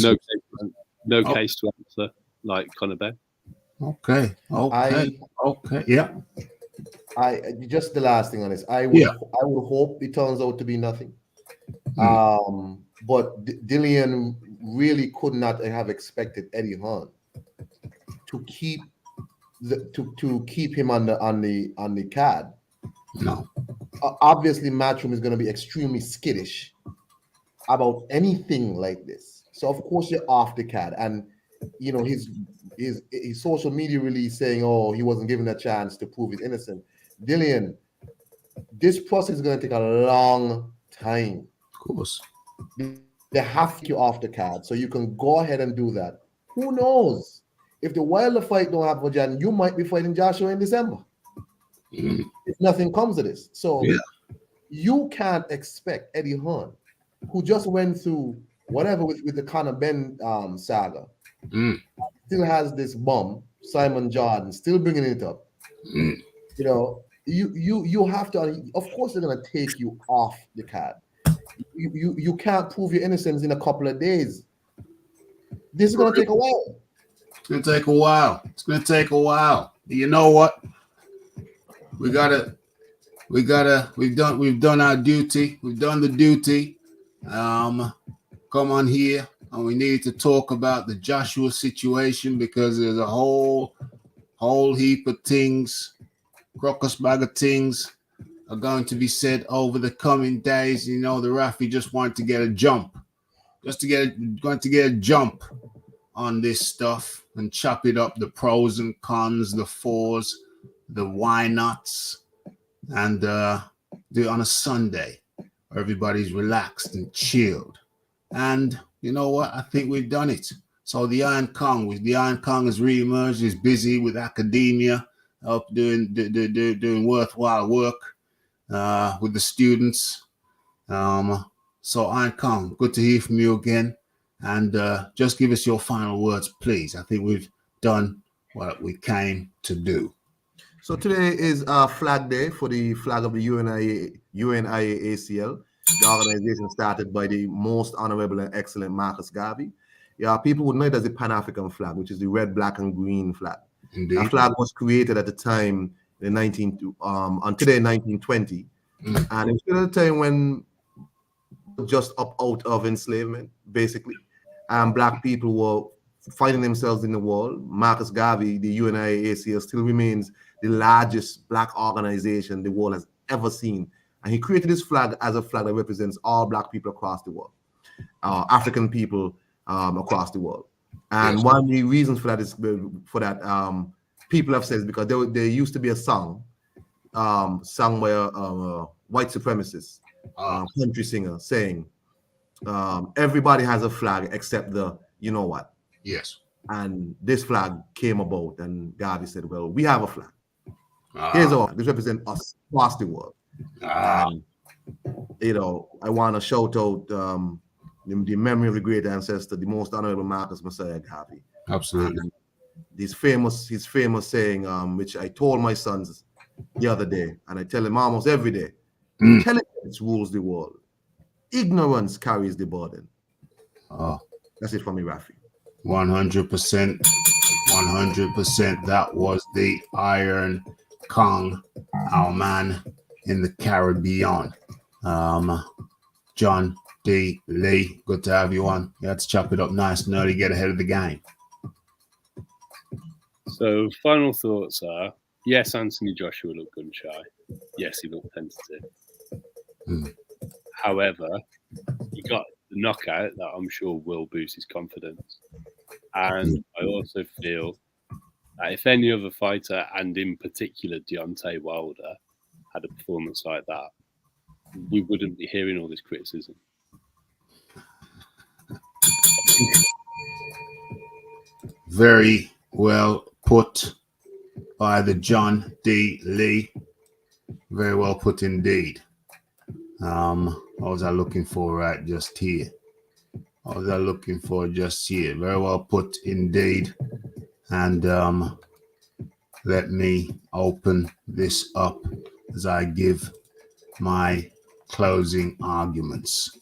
No case to answer, like Conor Benn. Okay. Yeah. I just the last thing on this. I would hope it turns out to be nothing. But Dillian really could not have expected Eddie Hearn to keep him on the card. No. Obviously, Matchroom is going to be extremely skittish about anything like this. So of course you're off the card, and you know his social media release saying, "Oh, he wasn't given a chance to prove he's innocent." Dillian, this process is going to take a long time. Of course. They have to get you off the card, so you can go ahead and do that. Who knows? If the Wilder fight don't happen, Jan, you might be fighting Joshua in December. If nothing comes of this. So you can't expect Eddie Hearn, who just went through whatever with the Conor Benn saga, still has this bum, Simon Jordan, still bringing it up. You know, you have to, of course they're going to take you off the card. You can't prove your innocence in a couple of days. This is going to take a while. It's going to take a while. You know what? We've done our duty. We've done the duty. Come on here, and we need to talk about the Joshua situation, because there's a whole heap of things, crocus bag of things are going to be said over the coming days. You know, the Rafi just wanted to get a jump, going to get a jump on this stuff and chop it up, the pros and cons, the fors, the why nots, and do it on a Sunday where everybody's relaxed and chilled. And you know what? I think we've done it. So the Iron Kong has reemerged. He's busy with academia, up doing worthwhile work with the students. So Iron Kong, good to hear from you again. And just give us your final words, please. I think we've done what we came to do. So today is Flag Day for the flag of the UNIA ACL. The organization started by the most honorable and excellent Marcus Garvey. Yeah, people would know it as the Pan-African flag, which is the red, black, and green flag. Indeed. That flag was created at the time in 1920, and it was at a time when just up out of enslavement, basically, and black people were finding themselves in the world. Marcus Garvey, the UNIA ACL, still remains the largest black organization the world has ever seen. And he created this flag as a flag that represents all black people across the world, African people across the world. And one of the reasons for that is people have said is because there used to be a song sung by a white supremacist country singer saying, everybody has a flag except the, you know what? Yes. And this flag came about, and Garvey said, well, we have a flag. Here's our flag. This represents us across the world. You know, I want to shout out the memory of the great ancestor, the most honorable Marcus Messiah Garvey. Absolutely. And his famous saying, which I told my sons the other day, and I tell them almost every day: intelligence rules the world, ignorance carries the burden. That's it for me, Rafi. 100%. That was the Iron Kong, our man in the Caribbean. John, D. Lee, good to have you on. You had to chop it up nice and early, get ahead of the game. So, final thoughts are: yes, Anthony Joshua looked gun shy. Yes, he looked tentative. However, he got the knockout that I'm sure will boost his confidence. And I also feel that if any other fighter, and in particular Deontay Wilder, had a performance like that, we wouldn't be hearing all this criticism. Very well put by the John D. Lee. Very well put indeed. What was I looking for right just here? What was I looking for just here? Very well put indeed. And let me open this up as I give my closing arguments.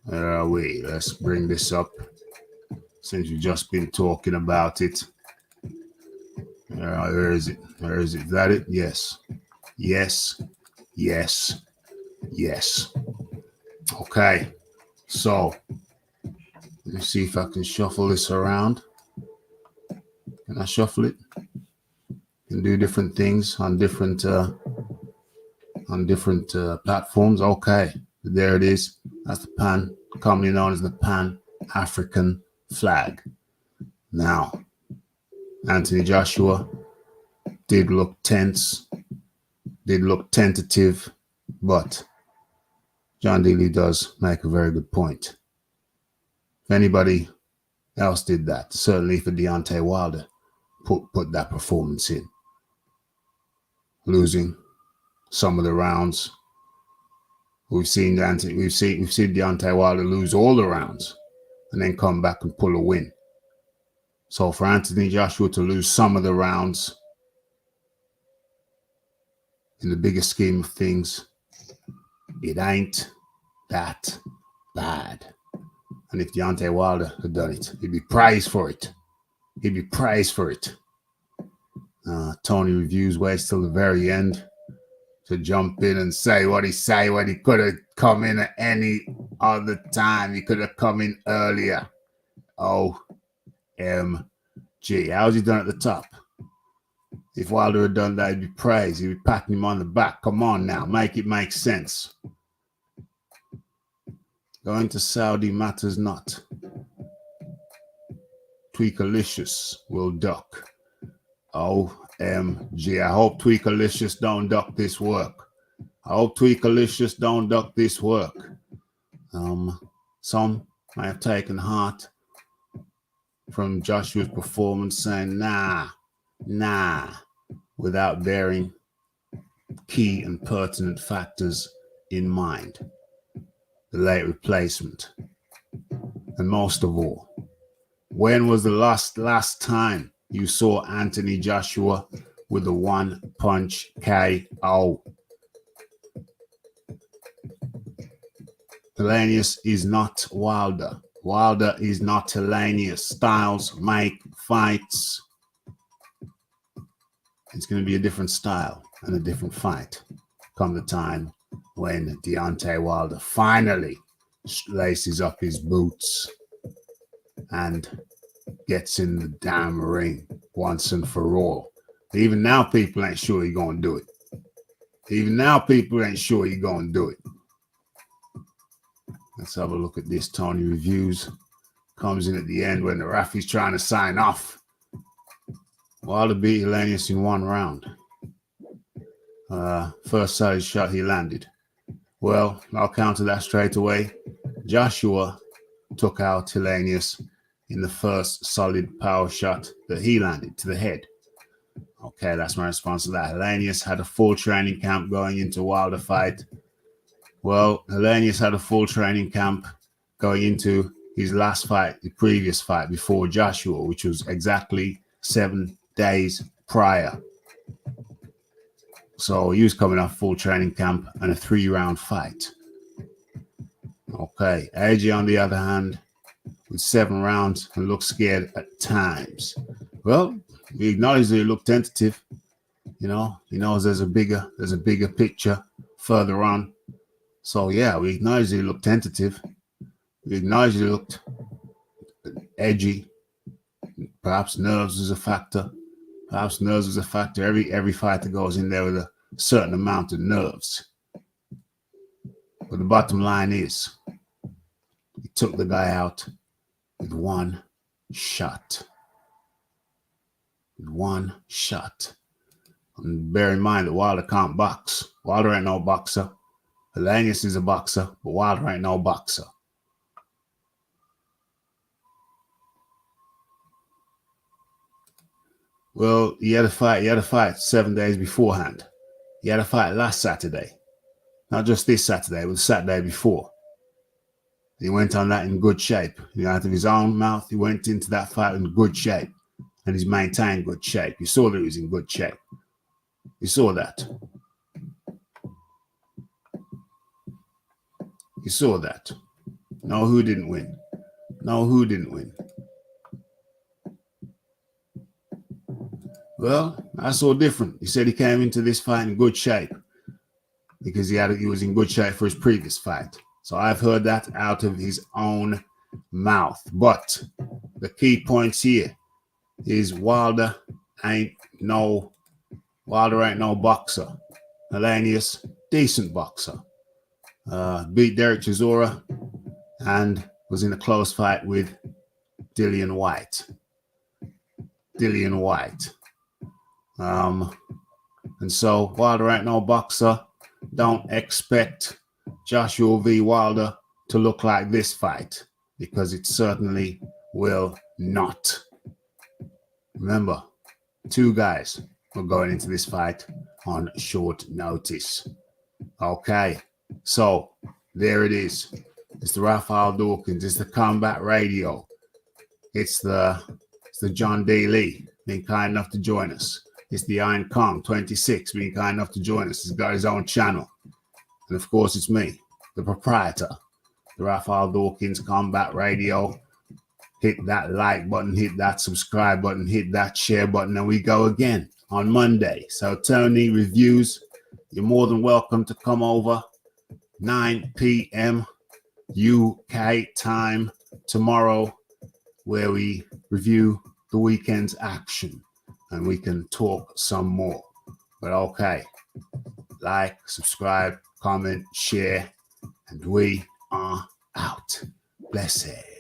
Where are we? Let's bring this up since we've just been talking about it. Where is it? Where is it? Is that it? Yes. Yes. Yes. Yes. Okay. So let me see if I can shuffle this around. Can I shuffle it? Can do different things on different platforms. Okay. There it is. That's the pan, commonly known as the Pan-African flag. Now, Anthony Joshua did look tense, did look tentative, but John D. Lee does make a very good point. If anybody else did that, certainly for Deontay Wilder, put that performance in. Losing some of the rounds. We've seen Deontay Wilder lose all the rounds and then come back and pull a win. So for Anthony Joshua to lose some of the rounds, in the bigger scheme of things, it ain't that bad. And if Deontay Wilder had done it, he'd be praised for it. He'd be praised for it. Tony Reviews waits till the very end to jump in and say what he say when he could have come in at any other time. He could have come in earlier. OMG. How's he done at the top? If Wilder had done that, he'd be praised. He'd be patting him on the back. Come on now, make it make sense. Going to Saudi matters not. Tweakalicious will duck. OMG. I hope Tweakalicious don't duck this work. I hope Tweakalicious don't duck this work. Some may have taken heart from Joshua's performance, saying, nah, without bearing key and pertinent factors in mind. The late replacement. And most of all, when was the last time you saw Anthony Joshua with a one-punch KO? Helenius is not Wilder. Wilder is not Helenius. Styles make fights. It's going to be a different style and a different fight come the time when Deontay Wilder finally laces up his boots and gets in the damn ring once and for all. Even now, people ain't sure he's going to do it. Even now, people ain't sure he's going to do it. Let's have a look at this. Tony Reviews comes in at the end when the referee's trying to sign off. Wilder beat Helenius in one round. First solid shot he landed. Well, I'll counter that straight away. Joshua took out Helenius in the first solid power shot that he landed to the head. Okay, that's my response to that. Helenius had a full training camp going into Wilder fight. Well, Helenius had a full training camp going into his last fight, the previous fight before Joshua, which was exactly 7 days prior. So he was coming off full training camp and a 3-round fight. Okay, AJ on the other hand, with 7 rounds and looked scared at times. Well, we acknowledge that he looked tentative. You know, he knows there's a bigger picture further on. So yeah, we acknowledge he looked tentative. We acknowledge he looked edgy. Perhaps nerves was a factor. Every fighter goes in there with a certain amount of nerves. But the bottom line is, he took the guy out with one shot. And bear in mind that Wilder can't box. Wilder ain't no boxer. Helenius is a boxer, but Wilder ain't no boxer. Well, he had a fight 7 days beforehand. He had a fight last Saturday. Not just this Saturday, it was Saturday before. He went on that in good shape. Out of his own mouth, he went into that fight in good shape. And he's maintained good shape. You saw that he was in good shape. You saw that. No, who didn't win? Well, that's all different. He said he came into this fight in good shape because he was in good shape for his previous fight. So I've heard that out of his own mouth. But the key points here is Wilder ain't no boxer. Helenius, decent boxer. Beat Derek Chisora and was in a close fight with Dillian White. And so Wilder ain't no boxer. Don't expect Joshua v. Wilder to look like this fight, because it certainly will not. Remember, two guys were going into this fight on short notice. Okay, so there it is. It's the Raphael Dawkins. It's the Combat Radio. It's the John D. Lee being kind enough to join us. It's the Iron Kong 26 being kind enough to join us. He's got his own channel. And of course, it's me, the proprietor, the Raphael Dawkins Combat Radio. Hit that like button, hit that subscribe button, hit that share button, and we go again on Monday. So Tony Reviews, you're more than welcome to come over. 9 p.m. UK time tomorrow, where we review the weekend's action and we can talk some more. But okay, like, subscribe, comment, share, and we are out. Blessed.